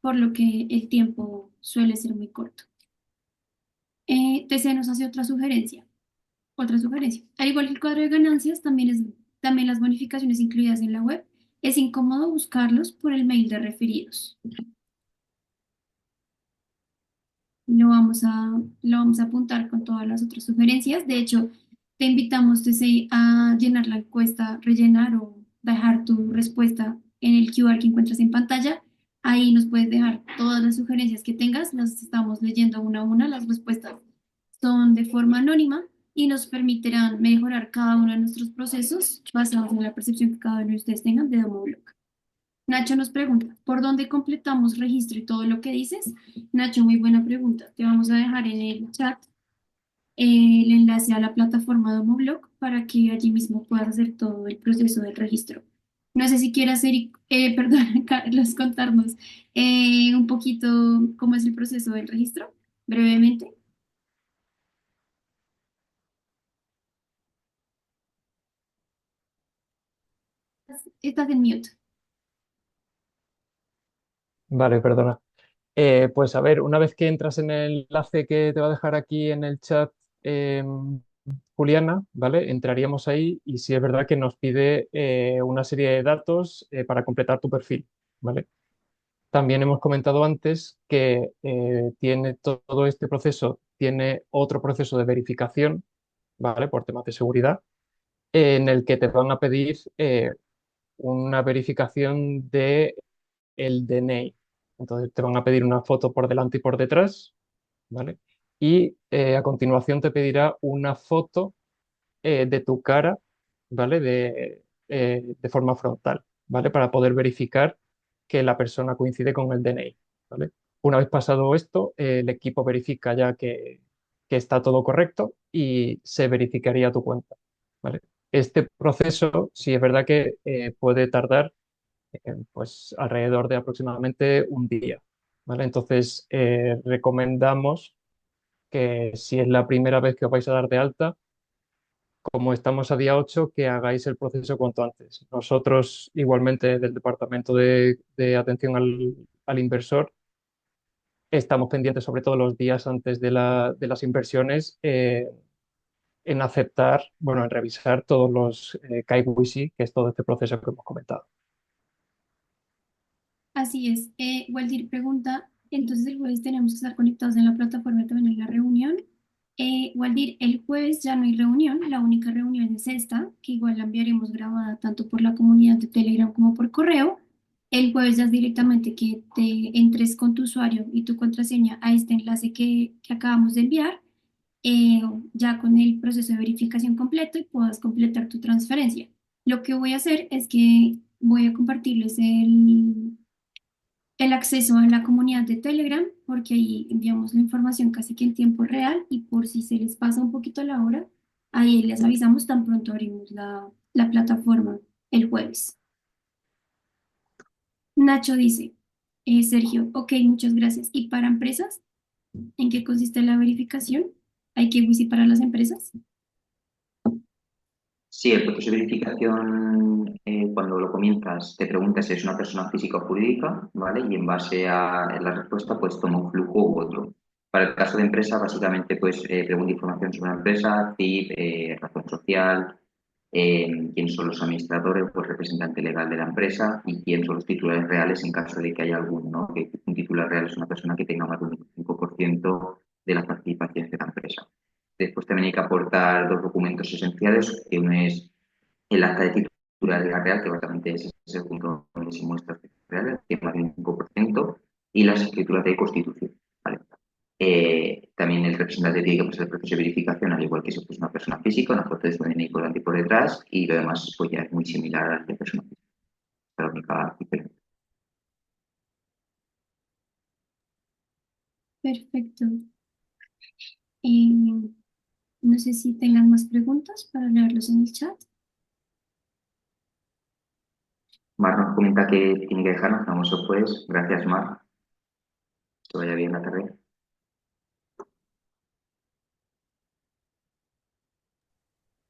por lo que el tiempo suele ser muy corto. TC nos hace otra sugerencia. Otra sugerencia. Al igual que el cuadro de ganancias, también las bonificaciones incluidas en la web. Es incómodo buscarlos por el mail de referidos. Lo vamos a apuntar con todas las otras sugerencias. De hecho, te invitamos desde a llenar la encuesta, rellenar o dejar tu respuesta en el QR que encuentras en pantalla. Ahí nos puedes dejar todas las sugerencias que tengas. Las estamos leyendo una a una. Las respuestas son de forma anónima y nos permitirán mejorar cada uno de nuestros procesos basados en la percepción que cada uno de ustedes tengan de Domoblock. Nacho nos pregunta, ¿por dónde completamos registro y todo lo que dices? Nacho, muy buena pregunta. Te vamos a dejar en el chat el enlace a la plataforma Domoblock para que allí mismo puedas hacer todo el proceso del registro. No sé si quieras hacer, perdón, Carlos, contarnos un poquito cómo es el proceso del registro. brevemente. Estás en mute. Vale, perdona. Pues a ver, una vez que entras en el enlace que te va a dejar aquí en el chat, Juliana, ¿vale? Entraríamos ahí y sí es verdad que nos pide una serie de datos para completar tu perfil, ¿vale? También hemos comentado antes que tiene todo este proceso, tiene otro proceso de verificación, ¿vale? Por temas de seguridad, en el que te van a pedir una verificación de el DNI. Entonces te van a pedir una foto por delante y por detrás, ¿vale? Y a continuación te pedirá una foto de tu cara, ¿vale? De forma frontal, ¿vale? Para poder verificar que la persona coincide con el DNI, ¿vale? Una vez pasado esto, el equipo verifica ya que está todo correcto y se verificaría tu cuenta, ¿vale? Este proceso, sí es verdad que puede tardar pues alrededor de aproximadamente un día, ¿vale? Entonces, recomendamos que si es la primera vez que os vais a dar de alta, como estamos a día 8 que hagáis el proceso cuanto antes. Nosotros, igualmente, del Departamento de Atención al Inversor, estamos pendientes, sobre todo los días antes de las inversiones, en aceptar, bueno, en revisar todos los KYC, que es todo este proceso que hemos comentado. Así es. Waldir pregunta, entonces el jueves tenemos que estar conectados en la plataforma también en la reunión. Waldir, el jueves ya no hay reunión, la única reunión es esta, que igual la enviaremos grabada tanto por la comunidad de Telegram como por correo. El jueves ya es directamente que te entres con tu usuario y tu contraseña a este enlace que acabamos de enviar, eh, ya con el proceso de verificación completo y puedas completar tu transferencia. Lo que voy a hacer es que voy a compartirles el acceso a la comunidad de Telegram, porque ahí enviamos la información casi que en tiempo real y por si se les pasa un poquito la hora, ahí les avisamos tan pronto abrimos la plataforma el jueves. Nacho dice, Sergio, ok, muchas gracias. ¿Y para empresas? ¿En qué consiste la verificación? ¿Hay que wifi para las empresas? Sí, el proceso de verificación, cuando lo comienzas, te preguntas si es una persona física o jurídica, ¿vale? Y en base a la respuesta, pues toma un flujo u otro. Para el caso de empresa, básicamente, pues pregunta información sobre la empresa, CIF, razón social, quién son los administradores, pues representante legal de la empresa y quién son los titulares reales en caso de que haya alguno, ¿no? Que un titular real es una persona que tenga más de un 25% de las participaciones de la empresa. Después también hay que aportar dos documentos esenciales, que uno es el acta de titularidad real, que básicamente es ese punto donde se muestra real, que es más del 5%, y las escrituras de constitución. ¿Vale? También el representante tiene que pasar el proceso de verificación, al igual que si fuese una persona física, una foto de su DNI por delante y por detrás, y lo demás pues ya es muy similar al de persona física. Es la única diferencia. Perfecto. Eh, no sé si tengan más preguntas para leerlos en el chat. Mar nos comenta que tiene que dejarnos, vamos después. Gracias, Mar. Que vaya bien la tarde.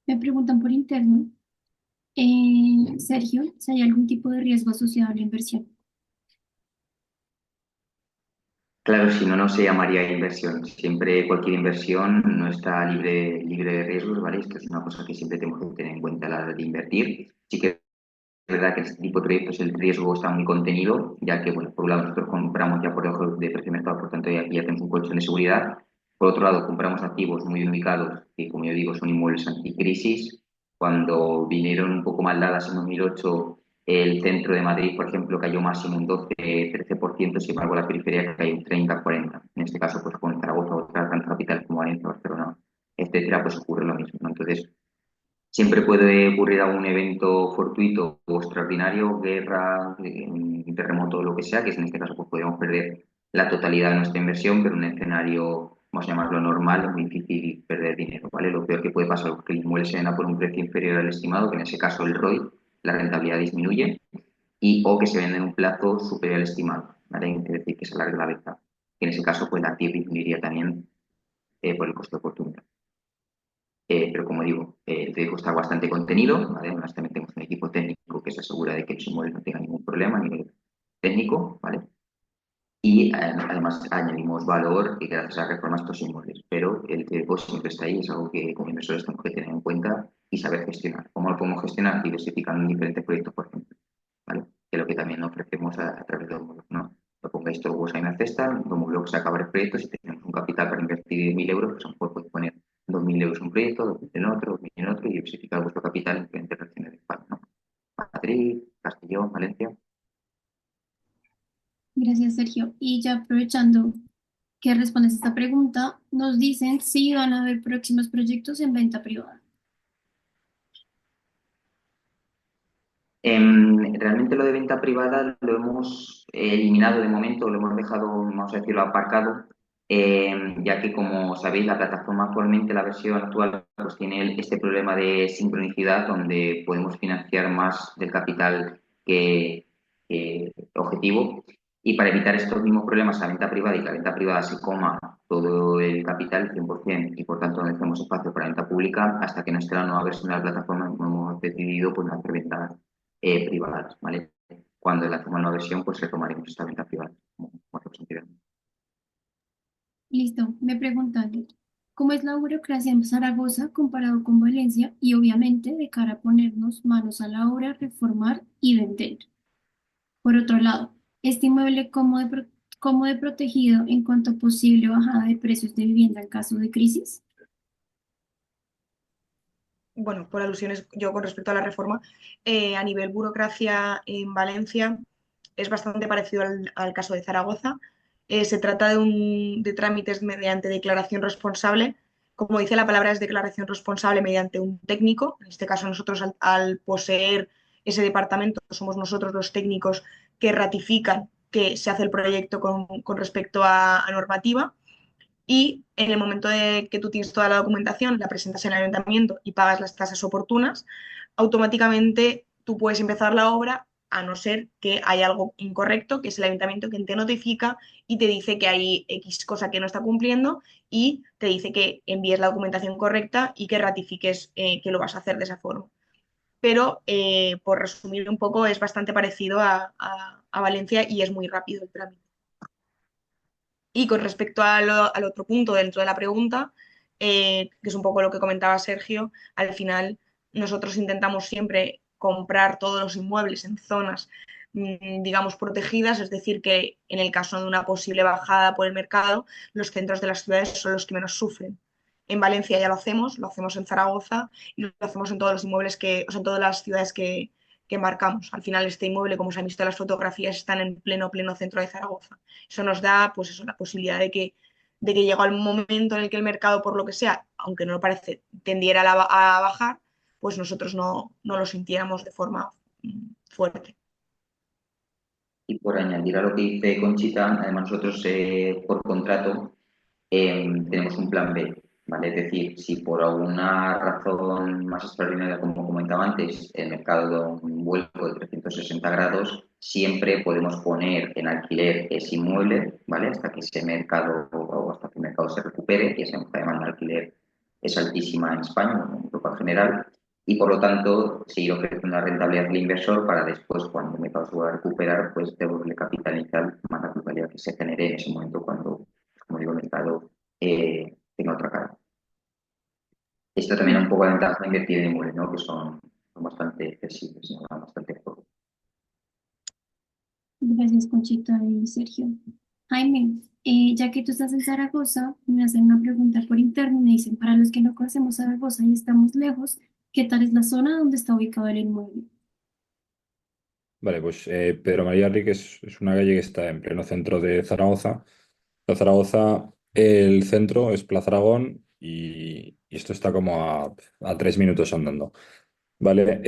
Me preguntan por interno, Sergio, si hay algún tipo de riesgo asociado a la inversión. Claro, si no, no se llamaría inversión. Siempre cualquier inversión no está libre de riesgos, ¿vale? Esto es una cosa que siempre tenemos que tener en cuenta a la hora de invertir. Sí que es verdad que en este tipo de proyectos el riesgo está muy contenido, ya que, bueno, por un lado nosotros compramos ya por debajo de precio de mercado, por tanto ya aquí ya tenemos un colchón de seguridad. Por otro lado, compramos activos muy bien ubicados, que como yo digo son inmuebles anticrisis. Cuando vinieron un poco mal dadas en 2008, el centro de Madrid, por ejemplo, cayó máximo un 12-13%, sin embargo la periferia cayó un 30-40%. En este caso, pues con Zaragoza, otras grandes capitales como Valencia, Barcelona, etcétera, pues ocurre lo mismo, ¿no? Entonces, siempre puede ocurrir algún evento fortuito o extraordinario, guerra, un terremoto, lo que sea, que en este caso pues podemos perder la totalidad de nuestra inversión, pero en un escenario, vamos a llamarlo normal, es muy difícil perder dinero, ¿vale? Lo peor que puede pasar es que el inmueble se venda por un precio inferior al estimado, que en ese caso el ROI, la rentabilidad disminuye, y o que se venda en un plazo superior al estimado, ¿vale? Es decir, que se alargue la venta. que en ese caso pues la TIR iría también por el coste de oportunidad. Pero como digo, el proyecto está bastante contenido, ¿vale? Además también tenemos un equipo técnico que se asegura de que los inmuebles no tengan ningún problema a nivel técnico, ¿vale? Y además añadimos valor y gracias a la reforma a estos inmuebles. Pero el riesgo siempre está ahí, es algo que como inversores tenemos que tener en cuenta y saber gestionar. ¿Cómo lo podemos gestionar? Diversificando en diferentes proyectos, por ejemplo, ¿vale? Que es lo que también ofrecemos a través de Domolog, ¿no? Lo pongáis todos los huevos ahí en la cesta, Domolog saca varios proyectos y tenemos un capital para invertir 1.000 euros, pues a lo mejor podéis poner 2.000 euros en un proyecto, 2.000 en otro, 2.000 en otro y diversificar vuestro capital en diferentes regiones de España, ¿no? Madrid, Castellón, Valencia. Gracias, Sergio. Y ya aprovechando que respondes esta pregunta, nos dicen si van a haber próximos proyectos en venta privada. Realmente lo de venta privada lo hemos eliminado de momento, lo hemos dejado, vamos a decirlo, aparcado, ya que como sabéis, la plataforma actualmente, la versión actual, pues tiene este problema de sincronicidad donde podemos financiar más del capital que objetivo. Y para evitar estos mismos problemas, la venta privada y que la venta privada se coma todo el capital 100% y por tanto no dejemos espacio para venta pública, hasta que no esté la nueva versión de la plataforma, hemos decidido pues, no hacer ventas privadas, ¿vale? Cuando lancemos una nueva versión, pues retomaremos esta venta privada, como hacemos anteriormente. Listo, me preguntan, ¿cómo es la burocracia en Zaragoza comparado con Valencia? Y obviamente de cara a ponernos manos a la obra, reformar y vender. Por otro lado, este inmueble cómo de protegido en cuanto a posible bajada de precios de vivienda en caso de crisis. Bueno, por alusiones, yo con respecto a la reforma, a nivel burocracia en Valencia es bastante parecido al caso de Zaragoza. Se trata de trámites mediante declaración responsable. Como dice la palabra, es declaración responsable mediante un técnico. En este caso, nosotros al poseer ese departamento, somos nosotros los técnicos que ratifican que se hace el proyecto con respecto a normativa y en el momento de que tú tienes toda la documentación, la presentas en el ayuntamiento y pagas las tasas oportunas, automáticamente tú puedes empezar la obra a no ser que haya algo incorrecto, que es el ayuntamiento quien te notifica y te dice que hay X cosa que no está cumpliendo y te dice que envíes la documentación correcta y que ratifiques que lo vas a hacer de esa forma. Pero, por resumir un poco, es bastante parecido a Valencia y es muy rápido el trámite. Y con respecto al otro punto dentro de la pregunta, que es un poco lo que comentaba Sergio, al final nosotros intentamos siempre comprar todos los inmuebles en zonas, digamos, protegidas, es decir, que en el caso de una posible bajada por el mercado, los centros de las ciudades son los que menos sufren. En Valencia ya lo hacemos en Zaragoza y lo hacemos en todos los inmuebles o sea, en todas las ciudades que marcamos. Al final, este inmueble, como se han visto en las fotografías, están en pleno centro de Zaragoza. Eso nos da, pues eso, la posibilidad de que llegó el momento en el que el mercado, por lo que sea, aunque no lo parece, tendiera a bajar, pues nosotros no lo sintiéramos de forma fuerte. Y por añadir a lo que dice Conchita, además nosotros por contrato tenemos un plan B, ¿vale? Es decir, si por alguna razón más extraordinaria, como comentaba antes, el mercado da un vuelco de 360 grados, siempre podemos poner en alquiler ese inmueble, ¿vale? Hasta que ese mercado o hasta que el mercado se recupere, ya sabemos que además el alquiler es altísima en España, en Europa en general, y por lo tanto seguir ofreciendo una rentabilidad al inversor para después, cuando el mercado se vuelva a recuperar, pues devolverle capital inicial más la rentabilidad que se genere en ese momento cuando, como digo, el mercado tenga otra cara. Esto también es un poco la ventaja de invertir en inmuebles, ¿no? Que son bastante flexibles, ¿no? Dan bastante juego. Gracias, Conchita y Sergio. Jaime, ya que tú estás en Zaragoza, me hacen una pregunta por interno y me dicen, para los que no conocemos Zaragoza y estamos lejos, ¿qué tal es la zona donde está ubicado el inmueble? Vale, pues Pedro María Rique es una calle que está en pleno centro de Zaragoza. De Zaragoza, el centro es Plaza Aragón y esto está como a 3 minutos andando. Vale,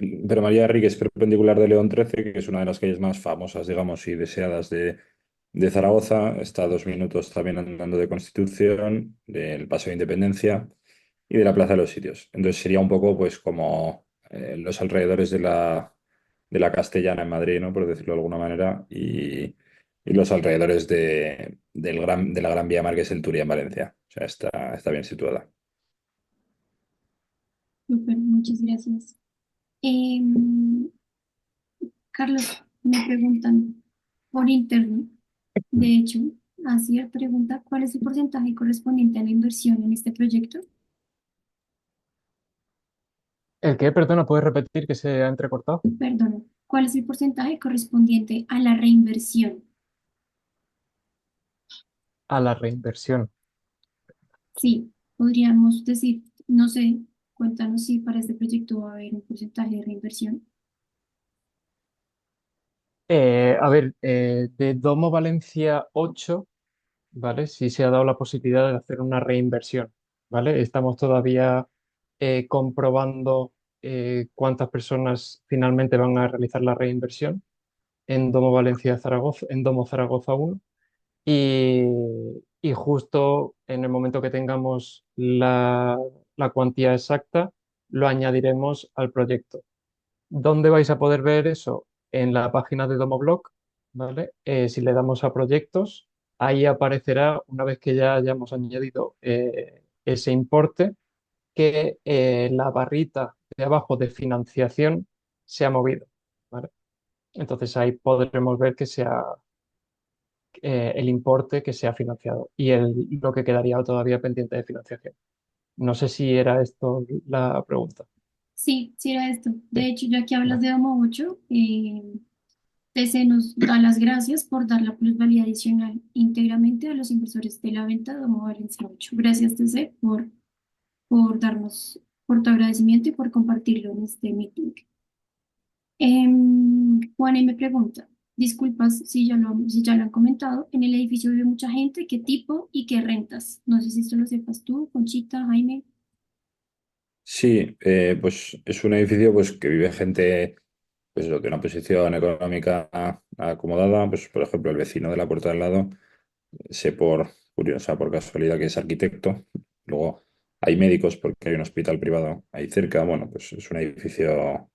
Pedro María Rique es perpendicular de León 13, que es una de las calles más famosas, digamos, y deseadas de Zaragoza. Está a 2 minutos también andando de Constitución, del Paseo de Independencia y de la Plaza de los Sitios. Entonces sería un poco pues como los alrededores de la Castellana en Madrid, ¿no? Por decirlo de alguna manera. y los alrededores de la Gran Vía Mar, que es el Turia en Valencia. O sea, está bien situada. Súper, muchas gracias. Em, Carlos, me preguntan por interno, de hecho, hacía pregunta, ¿cuál es el porcentaje correspondiente a la inversión en este proyecto? ¿El qué? Perdona, ¿puedes repetir que se ha entrecortado? Perdón, ¿cuál es el porcentaje correspondiente a la reinversión? A la reinversión. Sí, podríamos decir, no sé, cuéntanos si para este proyecto va a haber un porcentaje de reinversión. A ver, de Domo Valencia 8, ¿vale? Sí se ha dado la posibilidad de hacer una reinversión, ¿vale? Estamos todavía comprobando cuántas personas finalmente van a realizar la reinversión en Domo Valencia Zaragoza, en Domo Zaragoza 1. Y, y justo en el momento que tengamos la cuantía exacta, lo añadiremos al proyecto. ¿Dónde vais a poder ver eso? En la página de Domoblog, ¿vale? Si le damos a proyectos, ahí aparecerá, una vez que ya hayamos añadido ese importe, que la barrita de abajo de financiación se ha movido, ¿vale? Entonces ahí podremos ver que sea el importe que se ha financiado y lo que quedaría todavía pendiente de financiación. No sé si era esto la pregunta. Sí, sí era esto. De Sí, hecho, ya que hablas vale. de Domo 8, TC nos da las gracias por dar la plusvalía adicional íntegramente a los inversores de la venta de Domo Valencia 8. Gracias, TC, por darnos, por tu agradecimiento y por compartirlo en este meeting. Juan me pregunta, disculpas si ya lo han comentado, en el edificio vive mucha gente, ¿qué tipo y qué rentas? No sé si esto lo sepas tú, Conchita, Jaime. Sí, pues es un edificio pues, que vive gente pues, de una posición económica acomodada. Pues, por ejemplo, el vecino de la puerta de al lado, sé por curiosa, por casualidad que es arquitecto. Luego hay médicos porque hay un hospital privado ahí cerca. Bueno, pues es un edificio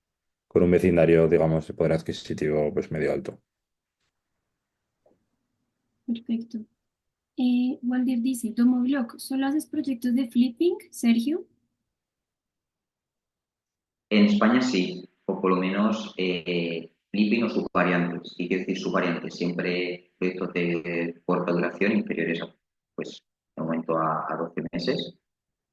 con un vecindario, digamos, de poder adquisitivo pues medio alto. Perfecto. Waldir dice, Domoblog, ¿solo haces proyectos de flipping, Sergio? En España sí, o por lo menos flipping o subvariantes. Y quiero decir subvariantes, siempre proyectos de corta duración inferiores a, pues, de momento a 12 meses,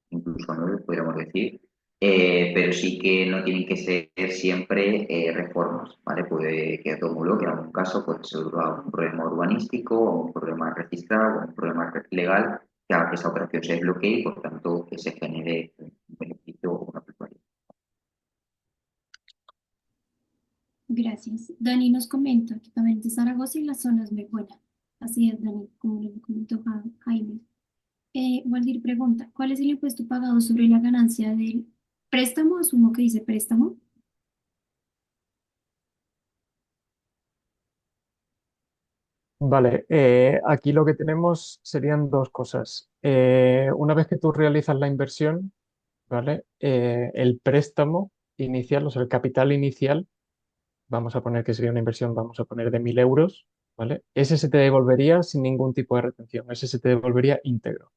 incluso a 9, podríamos decir. Pero sí que no tienen que ser siempre reformas, ¿vale? Puede que todo mundo, que en algún caso puede ser un problema urbanístico, o un problema registrado, o un problema legal, que haga que esa operación se desbloquee y, por tanto, que se genere un beneficio o una plusvalía. Gracias. Dani nos comenta que también de Zaragoza y la zona es muy buena. Así es, Dani, como lo comentó Jaime. Waldir pregunta, ¿cuál es el impuesto pagado sobre la ganancia del préstamo? Asumo que dice préstamo. Vale, aquí lo que tenemos serían dos cosas. Una vez que tú realizas la inversión, ¿vale? El préstamo inicial, o sea, el capital inicial, vamos a poner que sería una inversión, vamos a poner de 1.000 euros, ¿vale? Ese se te devolvería sin ningún tipo de retención, ese se te devolvería íntegro.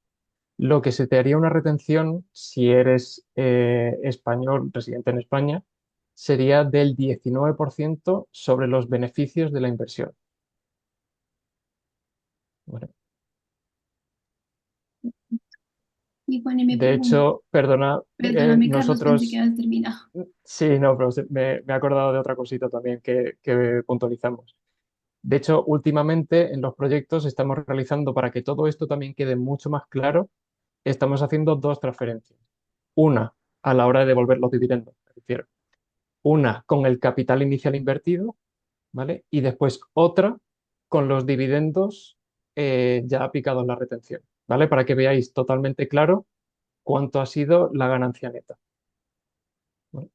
Lo que se te haría una retención si eres español, residente en España, sería del 19% sobre los beneficios de la inversión, ¿vale? Y Juan me De pregunta, hecho, perdona, perdóname Carlos, pensé que nosotros, habías terminado. sí, no, pero me he acordado de otra cosita también que puntualizamos. De hecho, últimamente en los proyectos estamos realizando, para que todo esto también quede mucho más claro, estamos haciendo dos transferencias. Una a la hora de devolver los dividendos, me refiero. Una con el capital inicial invertido, ¿vale? Y después otra con los dividendos ya aplicados en la retención, ¿vale? Para que veáis totalmente claro cuánto ha sido la ganancia neta. ¿Vale?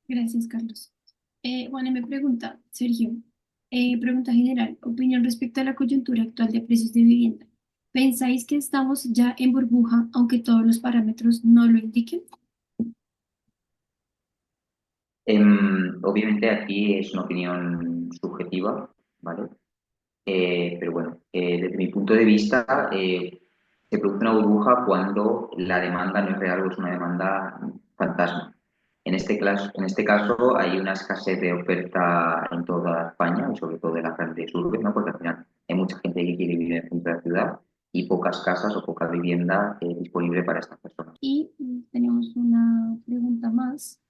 Gracias, Carlos. Juan me pregunta, Sergio, pregunta general, opinión respecto a la coyuntura actual de precios de vivienda. ¿Pensáis que estamos ya en burbuja, aunque todos los parámetros no lo indiquen? Obviamente aquí es una opinión subjetiva, ¿vale? Pero bueno, desde mi punto de vista, se produce una burbuja cuando la demanda no es real o es una demanda fantasma. En este caso hay una escasez de oferta en toda España y sobre todo en las grandes urbes, ¿no? Porque al final hay mucha gente que quiere vivir en el centro de la ciudad y pocas casas o poca vivienda disponible para estas personas. Y tenemos una pregunta más.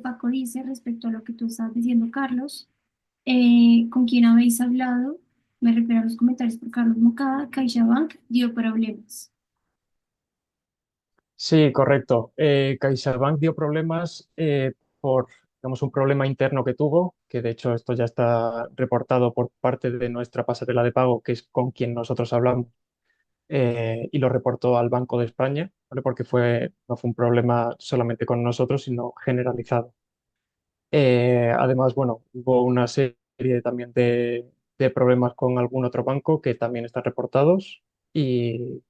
Paco dice respecto a lo que tú estás diciendo, Carlos, ¿con quién habéis hablado? Me refiero a los comentarios por Carlos Mocada, CaixaBank dio problemas. Sí, correcto. CaixaBank dio problemas por, digamos, un problema interno que tuvo, que de hecho esto ya está reportado por parte de nuestra pasarela de pago, que es con quien nosotros hablamos, y lo reportó al Banco de España, ¿vale? Porque no fue un problema solamente con nosotros, sino generalizado. Además, bueno, hubo una serie también de problemas con algún otro banco que también están reportados y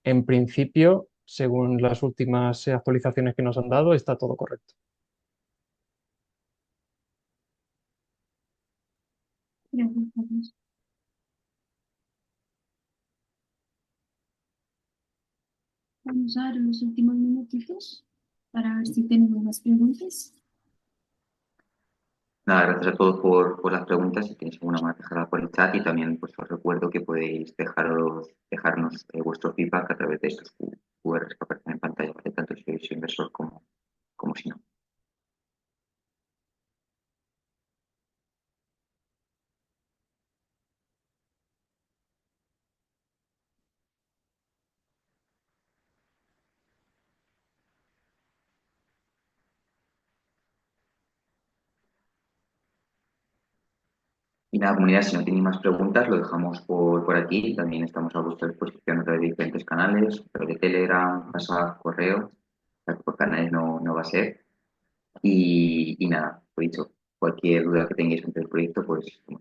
en principio, según las últimas actualizaciones que nos han dado, está todo correcto. Gracias, Carlos. Vamos a dar los últimos minutitos para ver si tenemos más preguntas. Nada, gracias a todos por las preguntas. Si tenéis alguna más, dejadla por el chat y también pues, os recuerdo que podéis dejarnos vuestro feedback a través de estos QRs que aparecen en pantalla, ¿vale? Tanto si sois inversor como si no. Y nada, comunidad, si no tenéis más preguntas, lo dejamos por aquí. También estamos a vuestra disposición a través de diferentes canales, a través de Telegram, WhatsApp, correo. O sea, que por canales no va a ser. Y nada, lo dicho, cualquier duda que tengáis ante el proyecto, pues como